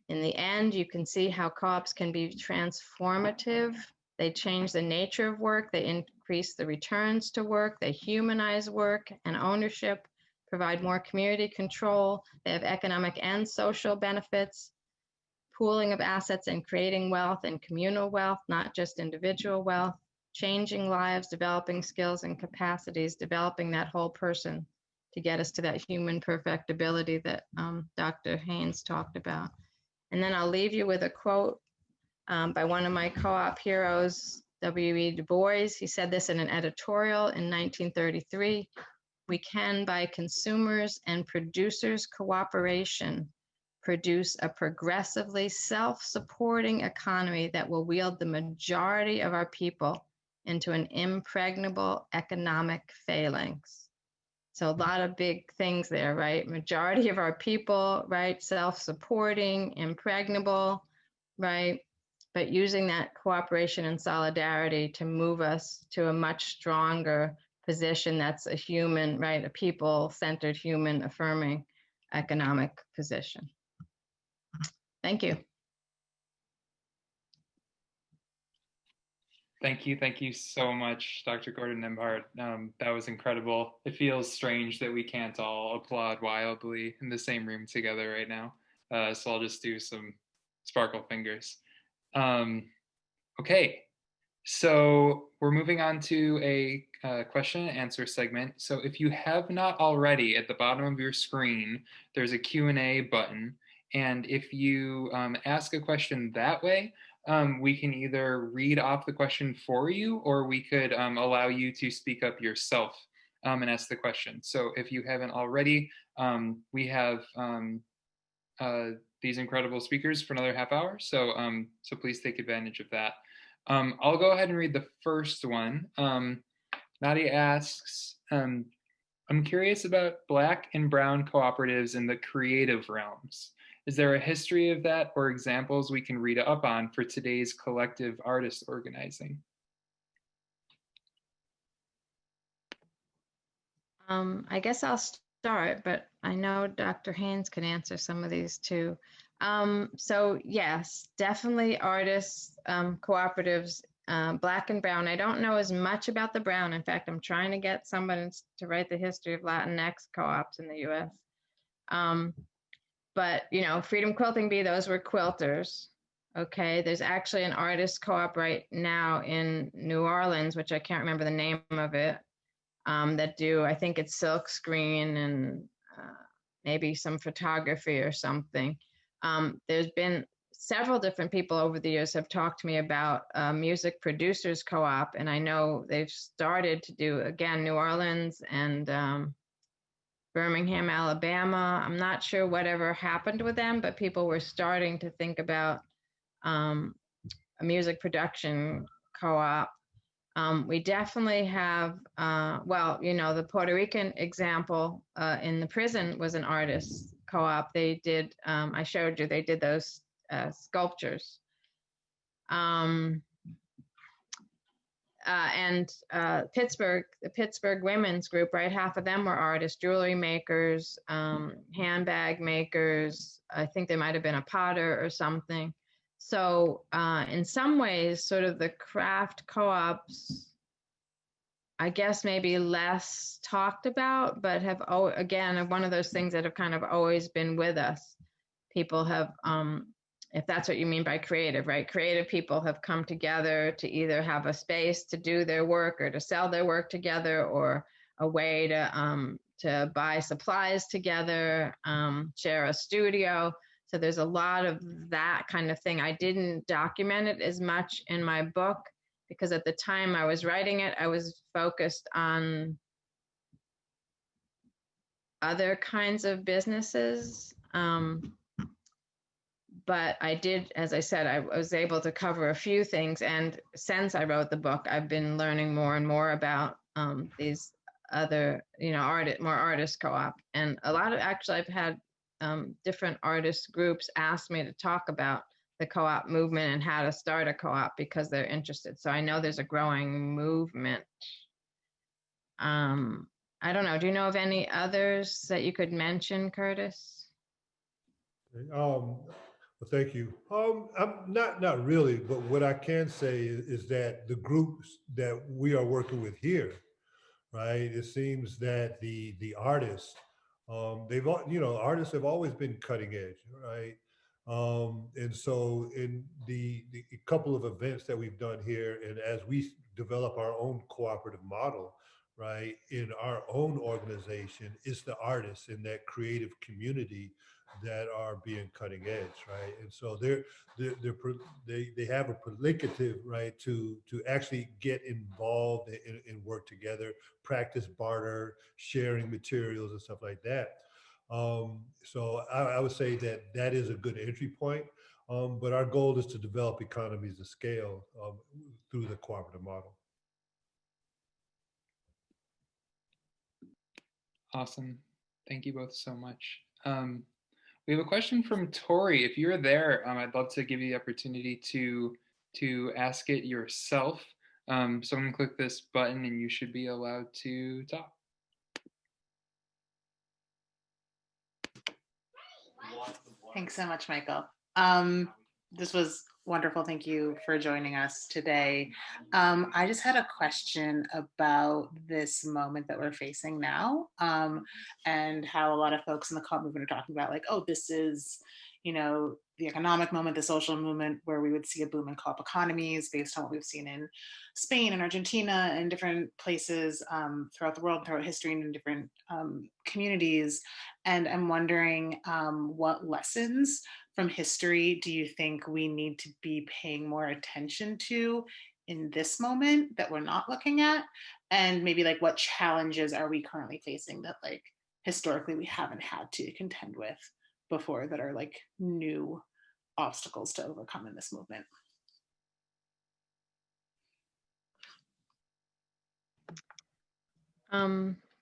in the end, you can see how co-ops can be transformative. They change the nature of work, they increase the returns to work, they humanize work and ownership, provide more community control, they have economic and social benefits, pooling of assets and creating wealth and communal wealth, not just individual wealth, changing lives, developing skills and capacities, developing that whole person to get us to that human perfectibility that Dr. Haynes talked about. And then I'll leave you with a quote by one of my co-op heroes, W.E. Du Bois. He said this in an editorial in 1933. We can, by consumers and producers' cooperation, produce a progressively self-supporting economy that will wield the majority of our people into an impregnable economic phalanx. So a lot of big things there, right? Majority of our people, right? Self-supporting, impregnable, right? But using that cooperation and solidarity to move us to a much stronger position that's a human, right? A people-centered, human affirming economic position. Thank you. Thank you. Thank you so much, Dr. Gordon-Nembhard. That was incredible. It feels strange that we can't all applaud wildly in the same room together right now. So I'll just do some sparkle fingers. Okay, so we're moving on to a question and answer segment. So if you have not already, at the bottom of your screen, there's a Q&A button. And if you ask a question that way, we can either read off the question for you, or we could allow you to speak up yourself and ask the question. So if you haven't already, we have these incredible speakers for another half hour. So, so please take advantage of that. I'll go ahead and read the first one. Nadia asks, I'm curious about Black and Brown cooperatives in the creative realms. Is there a history of that or examples we can read up on for today's collective artist organizing? I guess I'll start, but I know Dr. Haynes can answer some of these too. So yes, definitely artists, cooperatives, Black and Brown. I don't know as much about the Brown. In fact, I'm trying to get someone to write the history of Latinx co-ops in the US. But, you know, Freedom Quilting Bee, those were quilters. Okay, there's actually an artist co-op right now in New Orleans, which I can't remember the name of it, that do, I think it's silk screen and maybe some photography or something. There's been several different people over the years have talked to me about music producers co-op, and I know they've started to do, again, New Orleans and Birmingham, Alabama. I'm not sure whatever happened with them, but people were starting to think about a music production co-op. We definitely have, well, you know, the Puerto Rican example in the prison was an artist co-op. They did, I showed you, they did those sculptures. And Pittsburgh, the Pittsburgh women's group, right? Half of them were artists, jewelry makers, handbag makers. I think there might have been a potter or something. So in some ways, sort of the craft co-ops, I guess maybe less talked about, but have, again, one of those things that have kind of always been with us. People have, if that's what you mean by creative, right? Creative people have come together to either have a space to do their work or to sell their work together, or a way to buy supplies together, share a studio. So there's a lot of that kind of thing. I didn't document it as much in my book because at the time I was writing it, I was focused on other kinds of businesses. But I did, as I said, I was able to cover a few things. And since I wrote the book, I've been learning more and more about these other, you know, more artist co-op. And a lot of, actually, I've had different artist groups ask me to talk about the co-op movement and how to start a co-op because they're interested. So I know there's a growing movement. I don't know. Do you know of any others that you could mention, Curtis? Well, thank you. I'm not really, but what I can say is that the groups that we are working with here, right? It seems that the artists, they've all, you know, artists have always been cutting edge, right? And so in the couple of events that we've done here, and as we develop our own cooperative model, right, in our own organization, it's the artists in that creative community that are being cutting edge, right? And so they have a predicative, right, to actually get involved and work together, practice barter, sharing materials and stuff like that. So I would say that is a good entry point. But our goal is to develop economies of scale through the cooperative model. Awesome. Thank you both so much. We have a question from Tori. If you're there, I'd love to give you the opportunity to ask it yourself. So I'm going to click this button and you should be allowed to talk. Thanks so much, Michael. This was wonderful. Thank you for joining us today. I just had a question about this moment that we're facing now, and how a lot of folks in the co-op movement are talking about, like, oh, this is, the economic moment, the social movement, where we would see a boom in co-op economies based on what we've seen in Spain and Argentina and different places throughout the world, throughout history, and in different communities. And I'm wondering what lessons from history do you think we need to be paying more attention to in this moment that we're not looking at? And maybe like what challenges are we currently facing that like historically we haven't had to contend with before that are like new obstacles to overcome in this movement?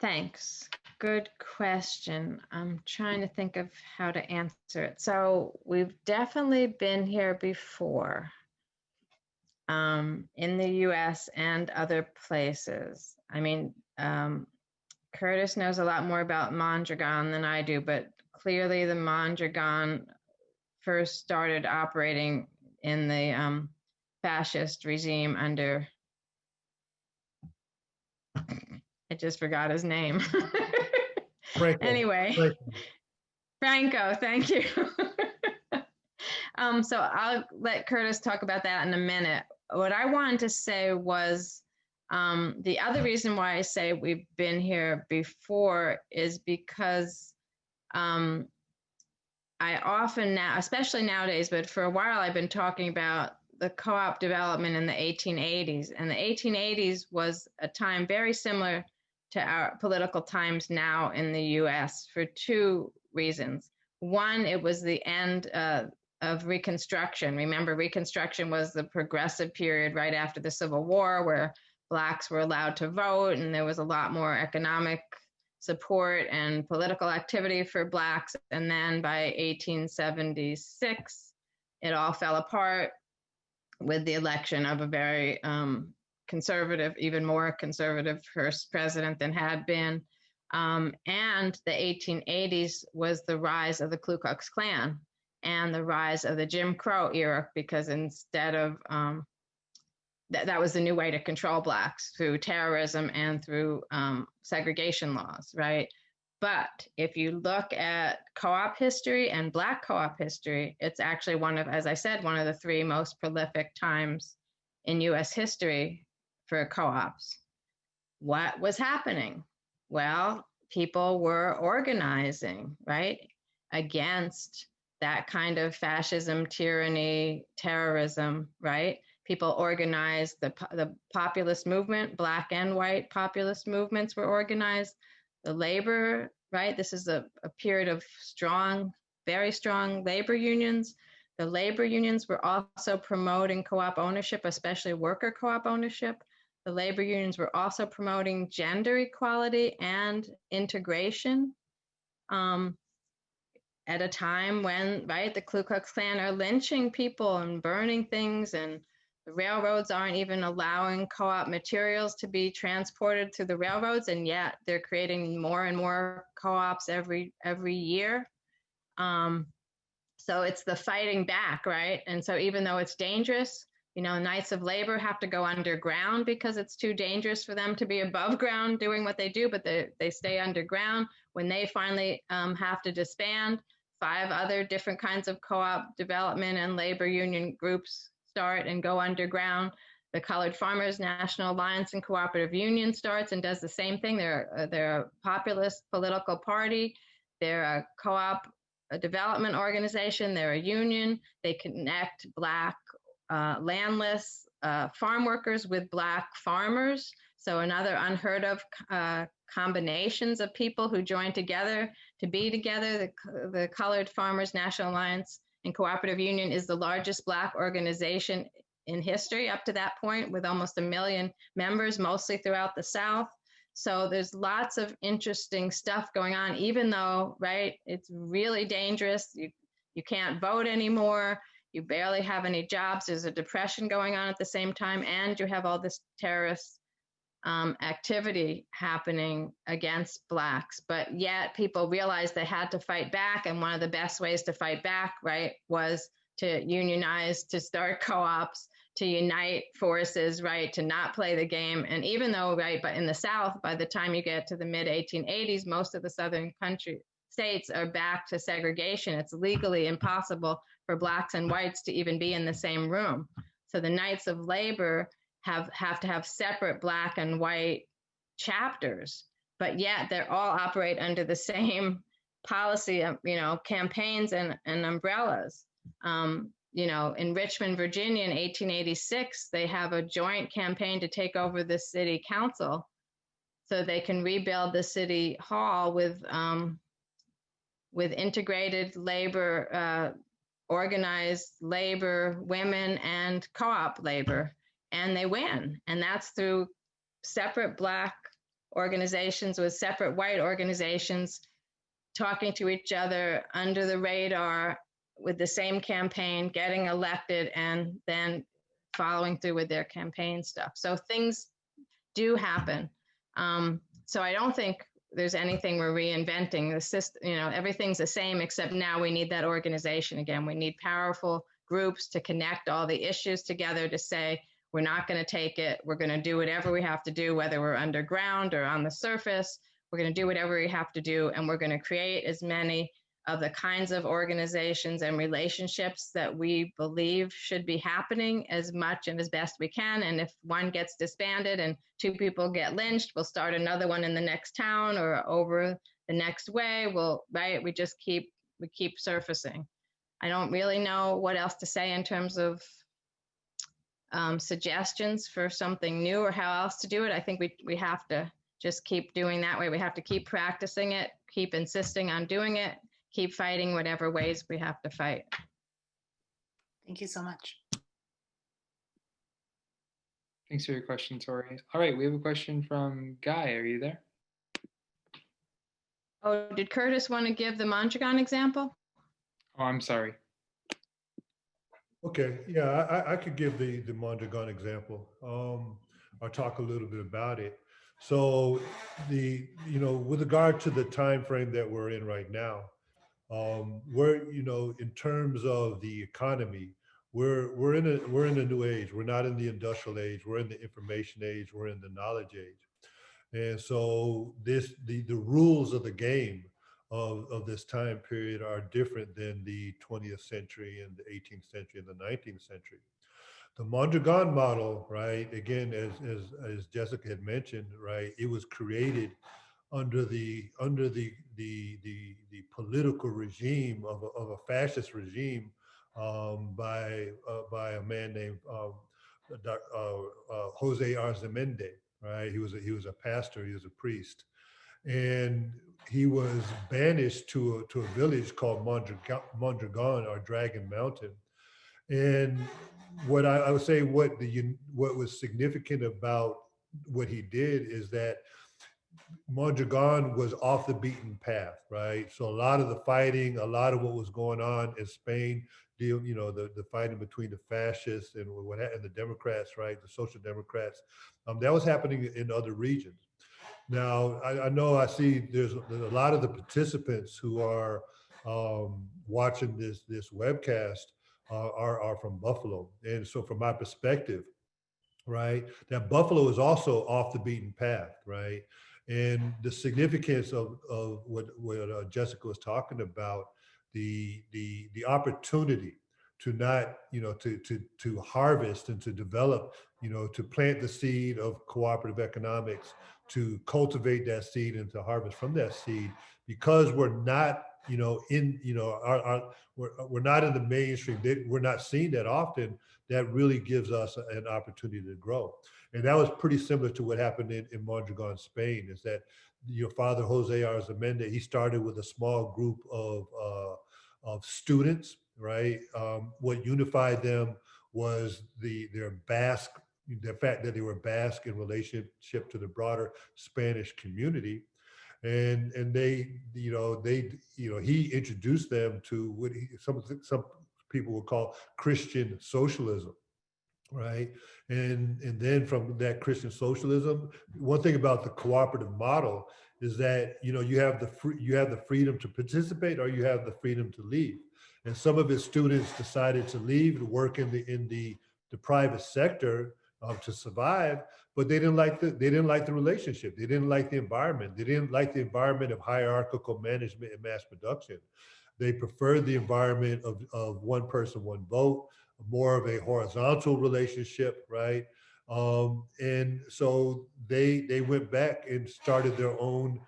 Thanks. Good question. I'm trying to think of how to answer it. So we've definitely been here before, in the US and other places. I mean, Curtis knows a lot more about Mondragon than I do, but clearly the Mondragon first started operating in the fascist regime under, I just forgot his name. Franco. Anyway, Franco, thank you. So I'll let Curtis talk about that in a minute. What I wanted to say was the other reason why I say we've been here before is because I often now, especially nowadays, but for a while I've been talking about the co-op development in the 1880s. And the 1880s was a time very similar to our political times now in the US for two reasons. One, it was the end of Reconstruction. Remember, Reconstruction was the progressive period right after the Civil War where Blacks were allowed to vote and there was a lot more economic support and political activity for Blacks. And then by 1876, it all fell apart with the election of a very conservative, even more conservative first president than had been. And the 1880s was the rise of the Ku Klux Klan and the rise of the Jim Crow era, because instead of, that was the new way to control Blacks through terrorism and through segregation laws, right? But if you look at co-op history and Black co-op history, it's actually one of, as I said, one of the three most prolific times in US history for co-ops. What was happening? Well, people were organizing, right, against that kind of fascism, tyranny, terrorism, right? People organized, the populist movement, Black and white populist movements were organized. The labor, right? This is a period of strong, very strong labor unions. The labor unions were also promoting co-op ownership, especially worker co-op ownership. The labor unions were also promoting gender equality and integration at a time when, right, the Ku Klux Klan are lynching people and burning things, and the railroads aren't even allowing co-op materials to be transported through the railroads, and yet they're creating more and more co-ops every year. So it's the fighting back, right? And so even though it's dangerous, Knights of Labor have to go underground because it's too dangerous for them to be above ground doing what they do, but they stay underground. When they finally have to disband, 5 other different kinds of co-op development and labor union groups start and go underground. The Colored Farmers National Alliance and Cooperative Union starts and does the same thing. They're a populist political party. They're a co-op development organization. They're a union. They connect Black landless farm workers with Black farmers. So another unheard of combinations of people who join together to be together. The Colored Farmers National Alliance and Cooperative Union is the largest Black organization in history up to that point, with almost 1 million members, mostly throughout the South. So there's lots of interesting stuff going on, even though, right, it's really dangerous. You can't vote anymore. You barely have any jobs. There's a depression going on at the same time, and you have all this terrorist activity happening against Blacks. But yet people realized they had to fight back, and one of the best ways to fight back, right, was to unionize, to start co-ops, to unite forces, right, to not play the game. And even though, right, but in the South, by the time you get to the mid 1880s, most of the Southern states are back to segregation. It's legally impossible for Blacks and whites to even be in the same room. So the Knights of Labor have to have separate Black and white chapters, but yet they're all operate under the same policy of, you know, campaigns and umbrellas. You know, in Richmond, Virginia in 1886, they have a joint campaign to take over the city council so they can rebuild the city hall with integrated labor, organized labor, women, and co-op labor. And they win. And that's through separate Black organizations with separate white organizations talking to each other under the radar with the same campaign, getting elected, and then following through with their campaign stuff. So things do happen. So I don't think there's anything we're reinventing. The system, you know, everything's the same, except now we need that organization again. We need powerful groups to connect all the issues together to say, we're not going to take it. We're going to do whatever we have to do, whether we're underground or on the surface. We're going to do whatever we have to do, and we're going to create as many of the kinds of organizations and relationships that we believe should be happening as much and as best we can. And if one gets disbanded and 2 people get lynched, we'll start another one in the next town or over the next way. Right, we just keep surfacing. I don't really know what else to say in terms of suggestions for something new or how else to do it. I think we have to just keep doing that way. We have to keep practicing it, keep insisting on doing it, keep fighting whatever ways we have to fight. Thank you so much. Thanks for your question, Tori. All right, we have a question from Guy. Are you there? Oh, did Curtis want to give the Mondragon example? Oh, I'm sorry. Okay, yeah, I could give the Mondragon example. I'll talk a little bit about it. So with regard to the time frame that we're in right now, we're, in terms of the economy, we're in a new age. We're not in the industrial age. We're in the information age. We're in the knowledge age. And so the rules of the game of this time period are different than the 20th century and the 18th century and the 19th century. The Mondragon model, right, again, as Jessica had mentioned, right, it was created under the political regime of a fascist regime by a man named Jose Arzamendi, right? He was a pastor, he was a priest, and he was banished to a village called Mondragon, or Dragon Mountain. And what I would say, what was significant about what he did is that Mondragon was off the beaten path, right? So a lot of the fighting, a lot of what was going on in Spain, the fighting between the fascists and and the Democrats, right? The Social Democrats, that was happening in other regions. Now, I see there's a lot of the participants who are watching this webcast are from Buffalo. And so from my perspective, right, that Buffalo is also off the beaten path, right? And the significance of what Jessica was talking about, the opportunity to not, to harvest and to develop, to plant the seed of cooperative economics, to cultivate that seed and to harvest from that seed, because we're not, we're not in the mainstream. We're not seen that often. That really gives us an opportunity to grow. And that was pretty similar to what happened in Mondragon, Spain, is that your father, Jose Arzamendi, he started with a small group of students, right? What unified them was their Basque, the fact that they were Basque in relationship to the broader Spanish community. And he introduced them to what some people would call Christian socialism, right? And then from that Christian socialism, one thing about the cooperative model is that you have the freedom to participate, or you have the freedom to leave. And some of his students decided to leave and work in the private sector to survive, but they didn't like the relationship. They didn't like the environment. They didn't like the environment of hierarchical management and mass production. They preferred the environment of one person, one vote, more of a horizontal relationship, right? And so they went back and started their own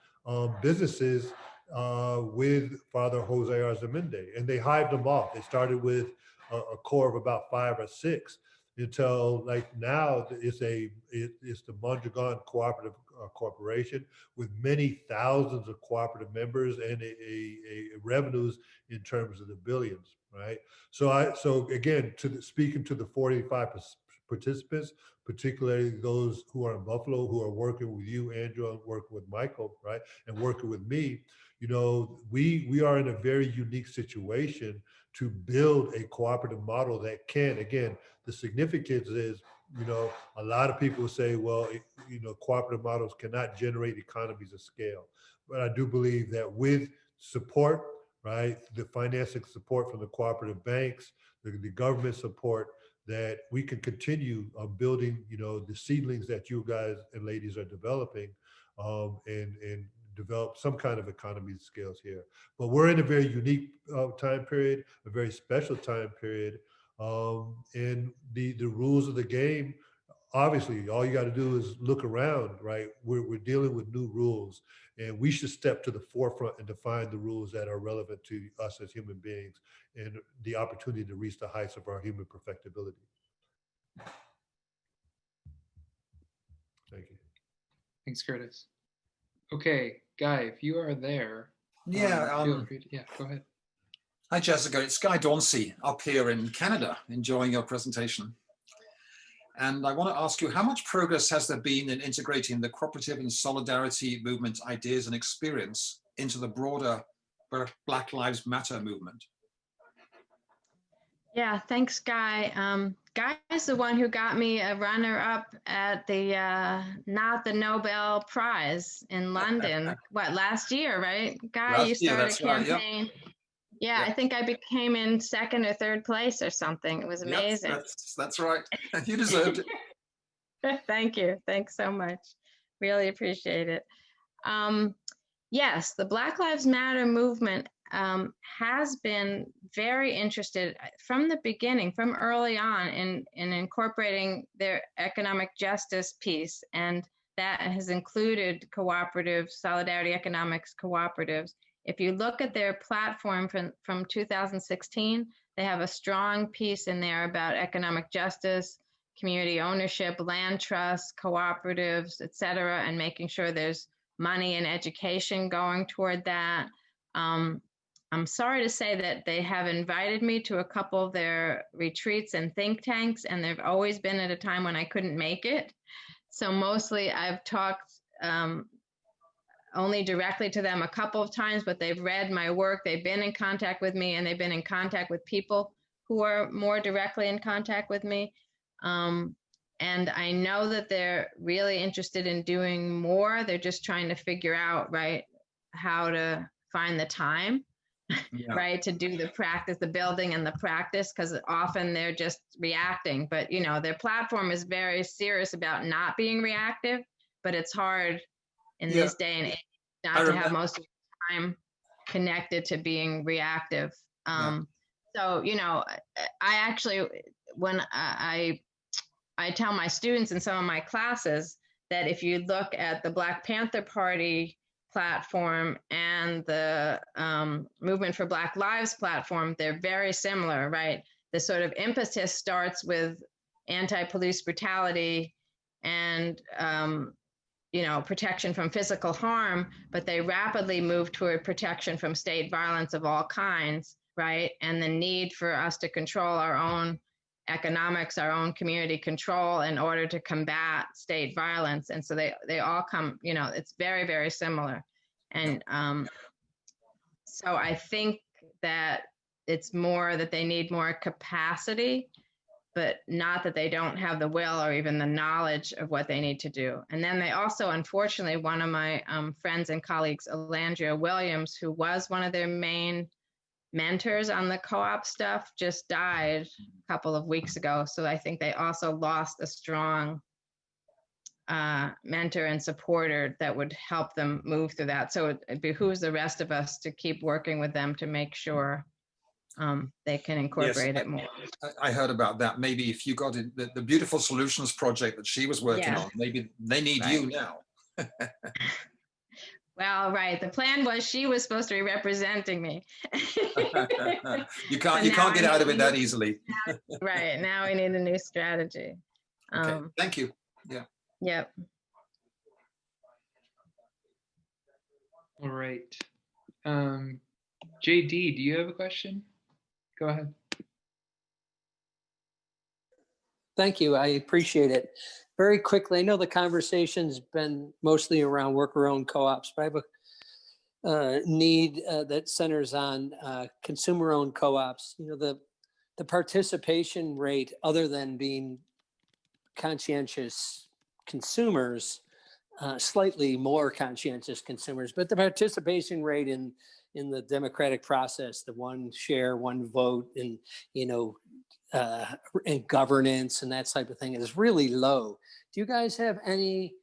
businesses with Father Jose Arzamendi, and they hived them off. They started with a core of about 5 or 6 until like now it's the Mondragon Cooperative Corporation with many thousands of cooperative members and a revenues in terms of the billions, right? So again, speaking to the 45 participants, particularly those who are in Buffalo, who are working with you, Andrew, and working with Michael, right, and working with me, we are in a very unique situation to build a cooperative model that can, again, the significance is, a lot of people say, well, cooperative models cannot generate economies of scale. But I do believe that with support, right, the financing support from the cooperative banks, the government support, that we can continue building, the seedlings that you guys and ladies are developing, and develop some kind of economy scales here. But we're in a very unique time period, a very special time period. And the rules of the game, obviously, all you got to do is look around, right? We're dealing with new rules, and we should step to the forefront and define the rules that are relevant to us as human beings and the opportunity to reach the heights of our human perfectibility. Thank you. Thanks, Curtis. Okay, Guy, if you are there, feel free to, go ahead. Hi, Jessica. It's Guy Dauncey up here in Canada, enjoying your presentation. And I want to ask you, how much progress has there been in integrating the cooperative and solidarity movement ideas and experience into the broader Black Lives Matter movement? Yeah, thanks, Guy. Guy is the one who got me a runner-up at the not the Nobel Prize in London. What, last year, right? Guy, you started a campaign. Right, yep. Yeah, yep. I think I became in 2nd or 3rd place or something. It was amazing. Yep, that's right. You deserved it. Thank you. Thanks so much. Really appreciate it. Yes, the Black Lives Matter movement has been very interested from the beginning, from early on, in incorporating their economic justice piece. And that has included cooperative solidarity economics cooperatives. If you look at their platform from 2016, they have a strong piece in there about economic justice, community ownership, land trusts, cooperatives, et cetera, and making sure there's money and education going toward that. I'm sorry to say that they have invited me to a couple of their retreats and think tanks, and they've always been at a time when I couldn't make it. So mostly I've talked only directly to them a couple of times, but they've read my work, they've been in contact with me, and they've been in contact with people who are more directly in contact with me. And I know that they're really interested in doing more. They're just trying to figure out, right, how to find the time, right, to do the practice, the building and the practice, because often they're just reacting. But, their platform is very serious about not being reactive, but it's hard in this day and age not to have most of the time connected to being reactive. So, I actually, when I tell my students in some of my classes that if you look at the Black Panther Party platform and the Movement for Black Lives platform, they're very similar, right? The sort of impetus starts with anti-police brutality and, protection from physical harm, but they rapidly move toward protection from state violence of all kinds, right? And the need for us to control our own economics, our own community control in order to combat state violence. And so they all come, you know, it's very, very similar. And so I think that it's more that they need more capacity, but not that they don't have the will or even the knowledge of what they need to do. And then they also, unfortunately, one of my friends and colleagues, Alandria Williams, who was one of their main mentors on the co-op stuff, just died a couple of weeks ago. So I think they also lost a strong mentor and supporter that would help them move through that. So it behooves the rest of us to keep working with them to make sure they can incorporate it more. I heard about that. Maybe if you got it, the Beautiful Solutions project that she was working on, maybe they need you now. Well, right. The plan was she was supposed to be representing me. you can't get out of it that easily. Right. Now we need a new strategy. Okay. Thank you. Yeah. Yep. All right. JD, do you have a question? Go ahead. Thank you. I appreciate it. Very quickly, I know the conversation's been mostly around worker-owned co-ops, but I have a need that centers on consumer-owned co-ops. You know, the participation rate, other than being conscientious consumers, slightly more conscientious consumers, but the participation rate in the democratic process, the one share, one vote, and, you know, and governance and that type of thing is really low. Do you guys have any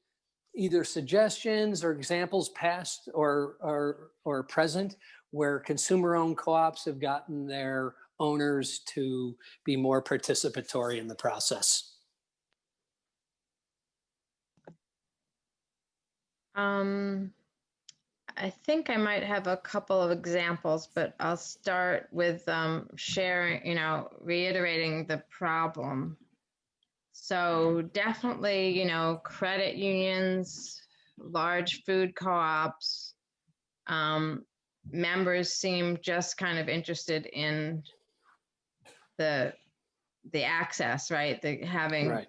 either suggestions or examples past or present where consumer-owned co-ops have gotten their owners to be more participatory in the process? I think I might have a couple of examples, but I'll start with sharing, you know, reiterating the problem. So definitely, you know, credit unions, large food co-ops, members seem just kind of interested in the access, right? The having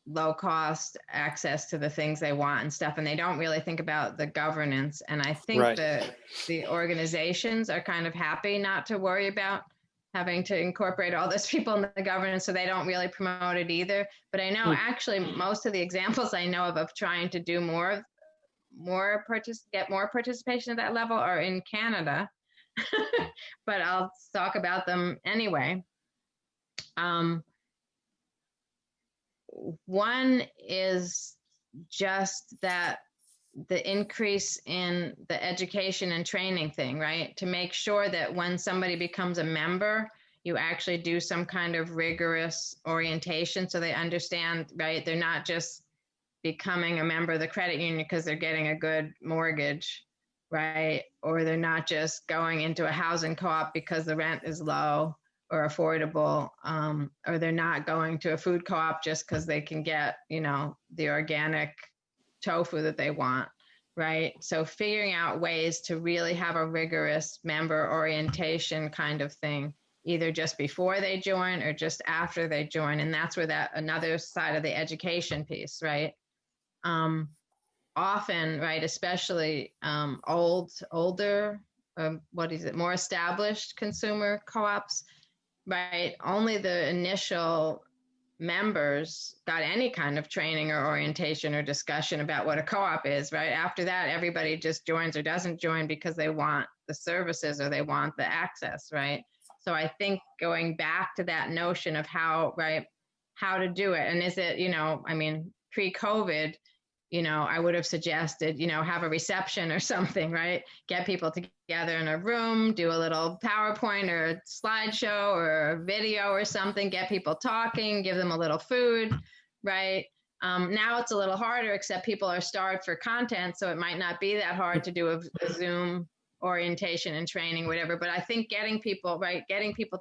low cost access to the things they want and stuff, and they don't really think about the governance. And I think the organizations are kind of happy not to worry about having to incorporate all those people in the governance, so they don't really promote it either. But I know actually most of the examples I know of trying to do get more participation at that level are in Canada. But I'll talk about them anyway. One is just that the increase in the education and training thing, right? To make sure that when somebody becomes a member, you actually do some kind of rigorous orientation so they understand, right? They're not just becoming a member of the credit union because they're getting a good mortgage, right? Or they're not just going into a housing co-op because the rent is low or affordable, or they're not going to a food co-op just because they can get, you know, the organic tofu that they want, right? So figuring out ways to really have a rigorous member orientation kind of thing, either just before they join or just after they join. And that's where that another side of the education piece, right? Often, right, especially older, more established consumer co-ops, right, only the initial members got any kind of training or orientation or discussion about what a co-op is, right? After that, everybody just joins or doesn't join because they want the services or they want the access, right? So I think going back to that notion of how to do it. And is it, you know, I mean, pre-COVID, you know, I would have suggested, you know, have a reception or something, right? Get people together in a room, do a little PowerPoint or a slideshow or a video or something, get people talking, give them a little food, right? Now it's a little harder, except people are starved for content, so it might not be that hard to do a Zoom orientation and training, whatever. But I think getting people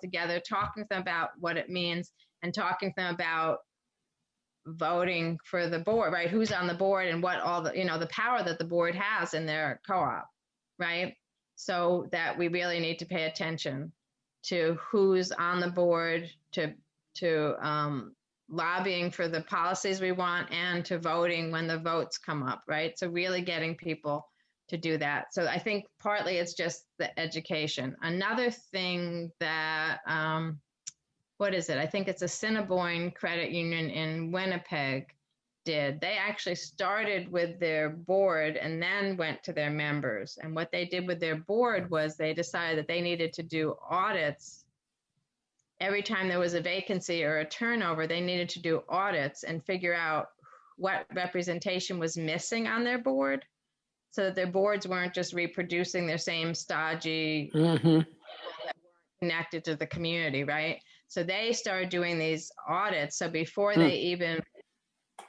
together, talking to them about what it means and talking to them about voting for the board, right? Who's on the board and what all the, you know, the power that the board has in their co-op, right? So that we really need to pay attention to who's on the board, to lobbying for the policies we want, and to voting when the votes come up, right? So really getting people to do that. So I think partly it's just the education. Another thing that, what is it? I think it's a Assiniboine credit union in Winnipeg did. They actually started with their board and then went to their members. And what they did with their board was they decided that they needed to do audits. Every time there was a vacancy or a turnover, they needed to do audits and figure out what representation was missing on their board, so that their boards weren't just reproducing their same stodgy people that weren't connected to the community, right? So they started doing these audits. So before they even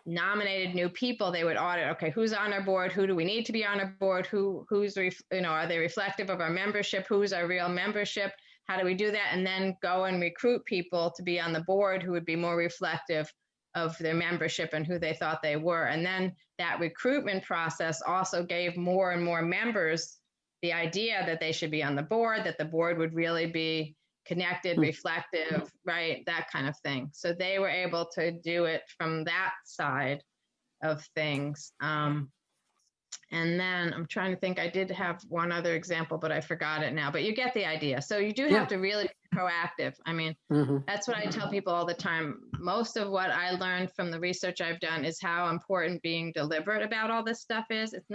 nominated new people, they would audit, okay, who's on our board? Who do we need to be on our board? Who's, are they reflective of our membership? Who's our real membership? How do we do that? And then go and recruit people to be on the board who would be more reflective of their membership and who they thought they were. And then that recruitment process also gave more and more members the idea that they should be on the board, that the board would really be connected, reflective, right? That kind of thing. So they were able to do it from that side of things. And then I'm trying to think, I did have one other example, but I forgot it now, but you get the idea. So you do have to really be proactive. I mean, that's what I tell people all the time. Most of what I learned from the research I've done is how important being deliberate about all this stuff is. It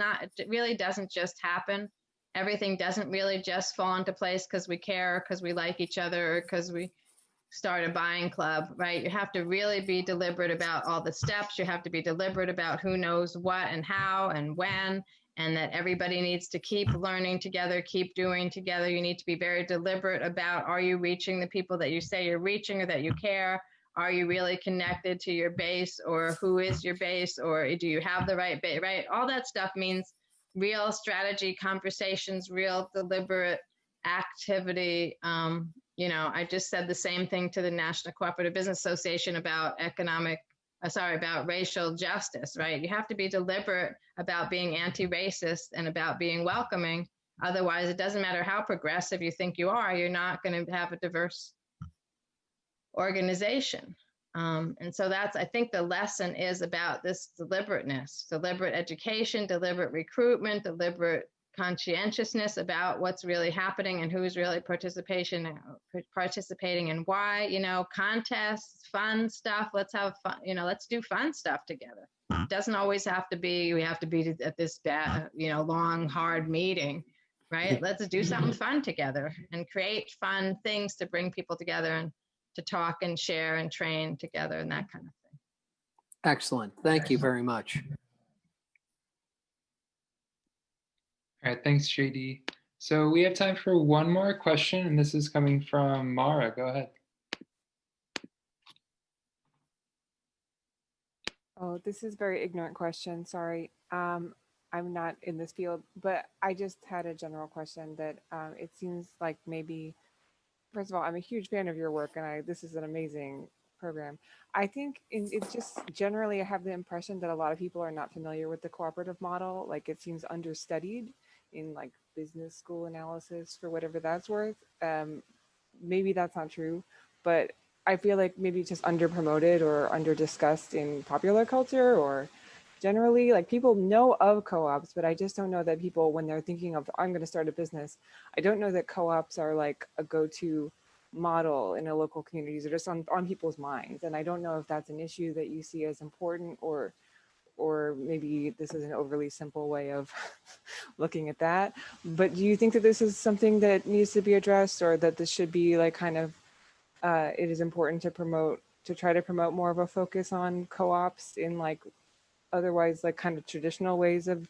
really doesn't just happen. Everything doesn't really just fall into place because we care, because we like each other, or because we start a buying club, right? You have to really be deliberate about all the steps. You have to be deliberate about who knows what and how and when, and that everybody needs to keep learning together, keep doing together. You need to be very deliberate about, are you reaching the people that you say you're reaching or that you care? Are you really connected to your base, or who is your base, or do you have the right base, right? All that stuff means real strategy, conversations, real deliberate activity. I just said the same thing to the National Cooperative Business Association about about racial justice, right? You have to be deliberate about being anti-racist and about being welcoming. Otherwise, it doesn't matter how progressive you think you are, you're not going to have a diverse organization. And so I think the lesson is about this deliberateness, deliberate education, deliberate recruitment, deliberate conscientiousness about what's really happening and who's really participating and why, contests, fun stuff. Let's have fun, let's do fun stuff together. It doesn't always have to be, we have to be at this long, hard meeting, right? Let's do something fun together and create fun things to bring people together and to talk and share and train together and that kind of thing. Excellent. Thank you very much. All right, thanks, JD. So we have time for one more question, and this is coming from Mara. Go ahead. Oh, this is a very ignorant question. Sorry. I'm not in this field, but I just had a general question that it seems like maybe, first of all, I'm a huge fan of your work, and this is an amazing program. I think it's just generally, I have the impression that a lot of people are not familiar with the cooperative model. Like, it seems understudied in like business school analysis, for whatever that's worth. Maybe that's not true, but I feel like maybe it's just under promoted or under discussed in popular culture, or generally, like, people know of co-ops, but I just don't know that people, when they're thinking of, I'm going to start a business, I don't know that co-ops are like a go-to model in a local communities, or just on people's minds. And I don't know if that's an issue that you see as important, or maybe this is an overly simple way of looking at that. But do you think that this is something that needs to be addressed, or that this should be like kind of, it is important to try to promote more of a focus on co-ops in like otherwise like kind of traditional ways of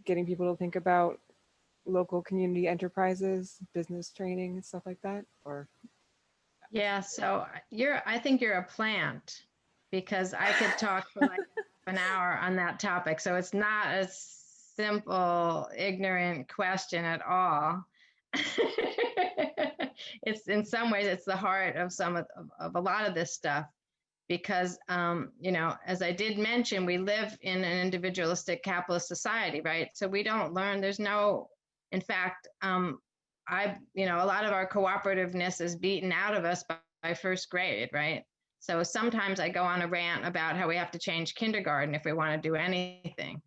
getting people to think about local community enterprises, business training and stuff like that? Or yeah, so I think you're a plant, because I could talk for like an hour on that topic. So it's not a simple, ignorant question at all. It's, in some ways, it's the heart of of a lot of this stuff, because, as I did mention, we live in an individualistic capitalist society, right? So we don't learn, in fact, a lot of our cooperativeness is beaten out of us by first grade, right? So sometimes I go on a rant about how we have to change kindergarten if we want to do anything,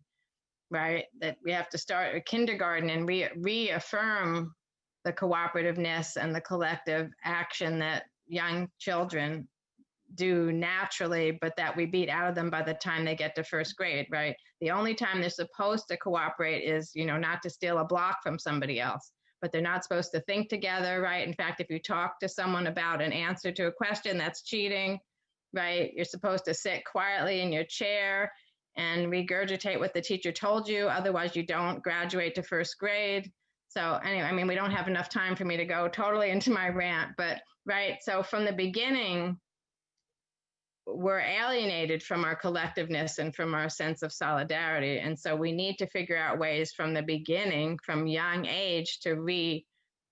right? That we have to start a kindergarten and reaffirm the cooperativeness and the collective action that young children do naturally, but that we beat out of them by the time they get to first grade, right? The only time they're supposed to cooperate is, not to steal a block from somebody else, but they're not supposed to think together, right? In fact, if you talk to someone about an answer to a question, that's cheating, right? You're supposed to sit quietly in your chair and regurgitate what the teacher told you. Otherwise, you don't graduate to first grade. So anyway, I mean, we don't have enough time for me to go totally into my rant, but right. So from the beginning, we're alienated from our collectiveness and from our sense of solidarity. And so we need to figure out ways from the beginning, from young age to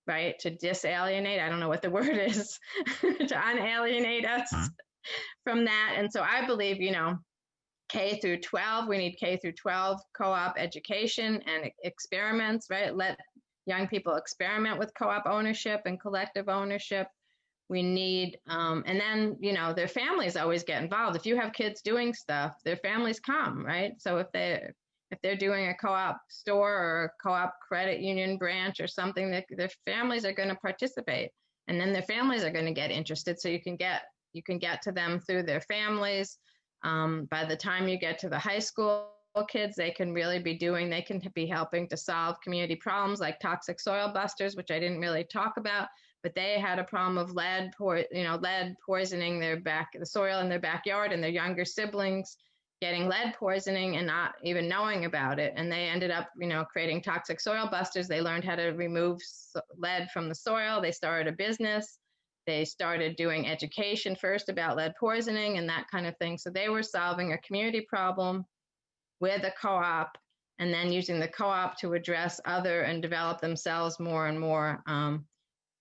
disalienate. I don't know what the word is, to unalienate us from that. And so I believe, K through 12, we need K through 12 co-op education and experiments, right? Let young people experiment with co-op ownership and collective ownership. We need, and then, their families always get involved. If you have kids doing stuff, their families come, right? So if they're doing a co-op store or a co-op credit union branch or something, their families are going to participate, and then their families are going to get interested. So you can get to them through their families. By the time you get to the high school kids, they can be helping to solve community problems like toxic soil busters, which I didn't really talk about. But they had a problem of lead poisoning the soil in their backyard, and their younger siblings getting lead poisoning and not even knowing about it. And they ended up, creating toxic soil busters. They learned how to remove lead from the soil. They started a business. They started doing education first about lead poisoning and that kind of thing. So they were solving a community problem with a co-op, and then using the co-op to address other and develop themselves more and more.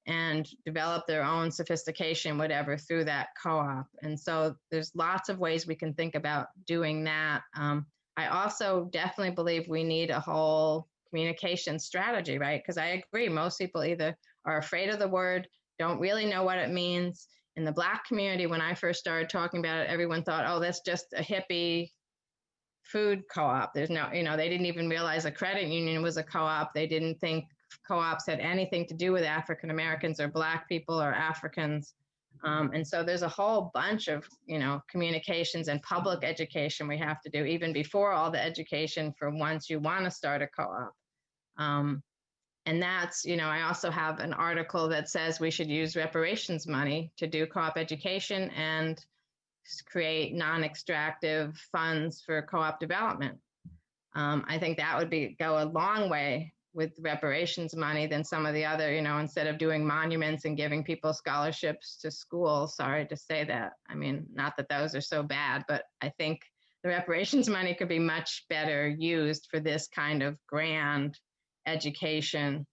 And develop their own sophistication, whatever, through that co-op. And so there's lots of ways we can think about doing that. I also definitely believe we need a whole communication strategy, right? Because I agree, most people either are afraid of the word, don't really know what it means. In the Black community, when I first started talking about it, everyone thought, oh, that's just a hippie food co-op. There's no, they didn't even realize a credit union was a co-op. They didn't think co-ops had anything to do with African Americans or Black people or Africans. And so there's a whole bunch of, communications and public education we have to do even before all the education for once you want to start a co-op. And that's, I also have an article that says we should use reparations money to do co-op education and create non-extractive funds for co-op development. I think that would go a long way with reparations money than some of the other, instead of doing monuments and giving people scholarships to school. Sorry to say that. I mean, not that those are so bad, but I think the reparations money could be much better used for this kind of grand education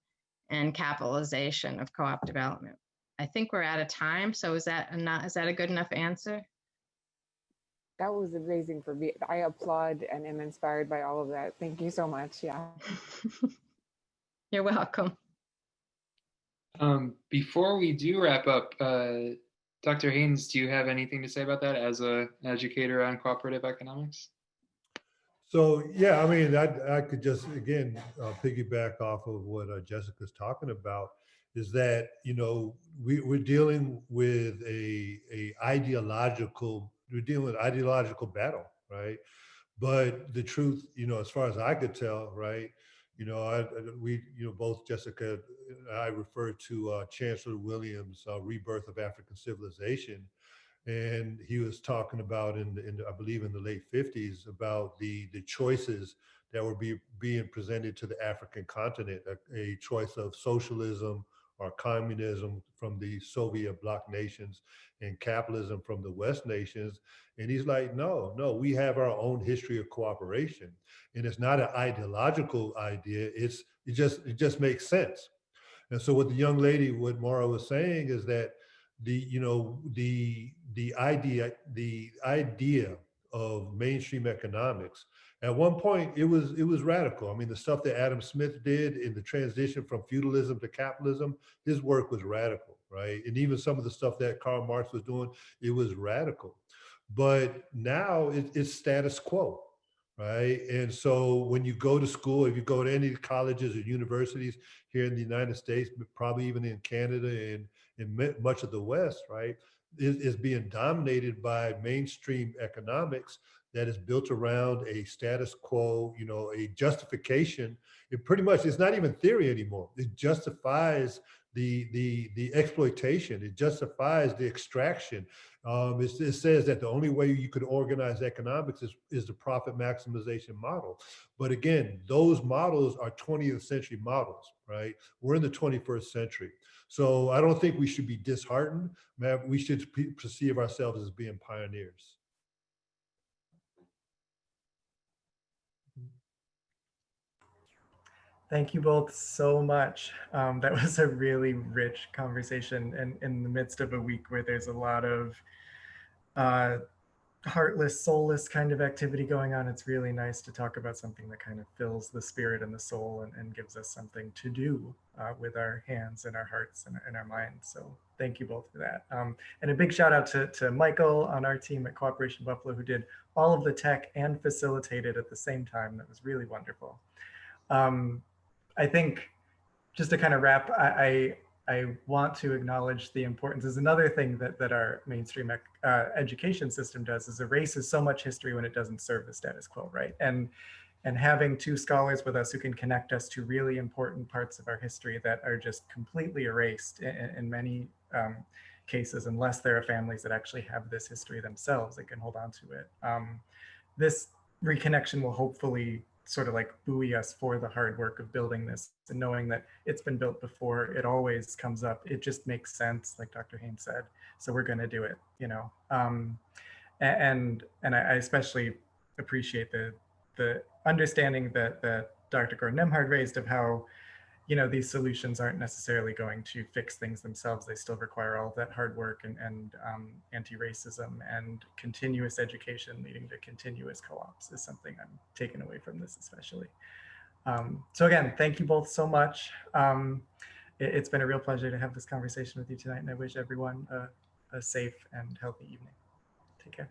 and capitalization of co-op development. I think we're out of time. So is that a good enough answer? That was amazing for me. I applaud and am inspired by all of that. Thank you so much. Yeah. You're welcome. Before we do wrap up, Dr. Haynes, do you have anything to say about that as an educator on cooperative economics? So, yeah, I mean, I could just, again, piggyback off of what Jessica's talking about, is that, we're dealing with ideological battle, right? But the truth, as far as I could tell, right, both Jessica and I referred to Chancellor Williams' Rebirth of African Civilization. And he was talking about I believe in the late 50s about the choices that were being presented to the African continent, a choice of socialism or communism from the Soviet bloc nations and capitalism from the West nations. And he's like, no, we have our own history of cooperation. And it's not an ideological idea. It just makes sense. And so what the young lady, what Maura was saying is that the idea of mainstream economics At one point, it was radical. I mean, the stuff that Adam Smith did in the transition from feudalism to capitalism, his work was radical, right? And even some of the stuff that Karl Marx was doing, it was radical. But now it's status quo, right? And so when you go to school, if you go to any colleges or universities here in the United States, but probably even in Canada and in much of the West, right, is being dominated by mainstream economics that is built around a status quo, you know, a justification. It pretty much, it's not even theory anymore. It justifies the exploitation. It justifies the extraction. It says that the only way you could organize economics is the profit maximization model. But again, those models are 20th century models, right? We're in the 21st century. So I don't think we should be disheartened. Man, we should perceive ourselves as being pioneers. Thank you both so much. That was a really rich conversation, and in the midst of a week where there's a lot of heartless, soulless kind of activity going on, it's really nice to talk about something that kind of fills the spirit and the soul and gives us something to do with our hands and our hearts and our minds. So thank you both for that. And a big shout out to Michael on our team at Cooperation Buffalo, who did all of the tech and facilitated at the same time. That was really wonderful. I think just to kind of wrap, I want to acknowledge the importance. Is another thing that our mainstream education system does is erases so much history when it doesn't serve the status quo, right? And having two scholars with us who can connect us to really important parts of our history that are just completely erased in many cases, unless there are families that actually have this history themselves that can hold on to it. This reconnection will hopefully sort of like buoy us for the hard work of building this, and knowing that it's been built before, it always comes up. It just makes sense, like Dr. Haynes said. So we're going to do it, you know. And I especially appreciate the understanding that Dr. Gordon-Nembhard raised of how, you know, these solutions aren't necessarily going to fix things themselves. They still require all of that hard work and anti-racism and continuous education leading to continuous co-ops is something I'm taking away from this especially. So again, thank you both so much. It's been a real pleasure to have this conversation with you tonight, and I wish everyone a safe and healthy evening. Take care.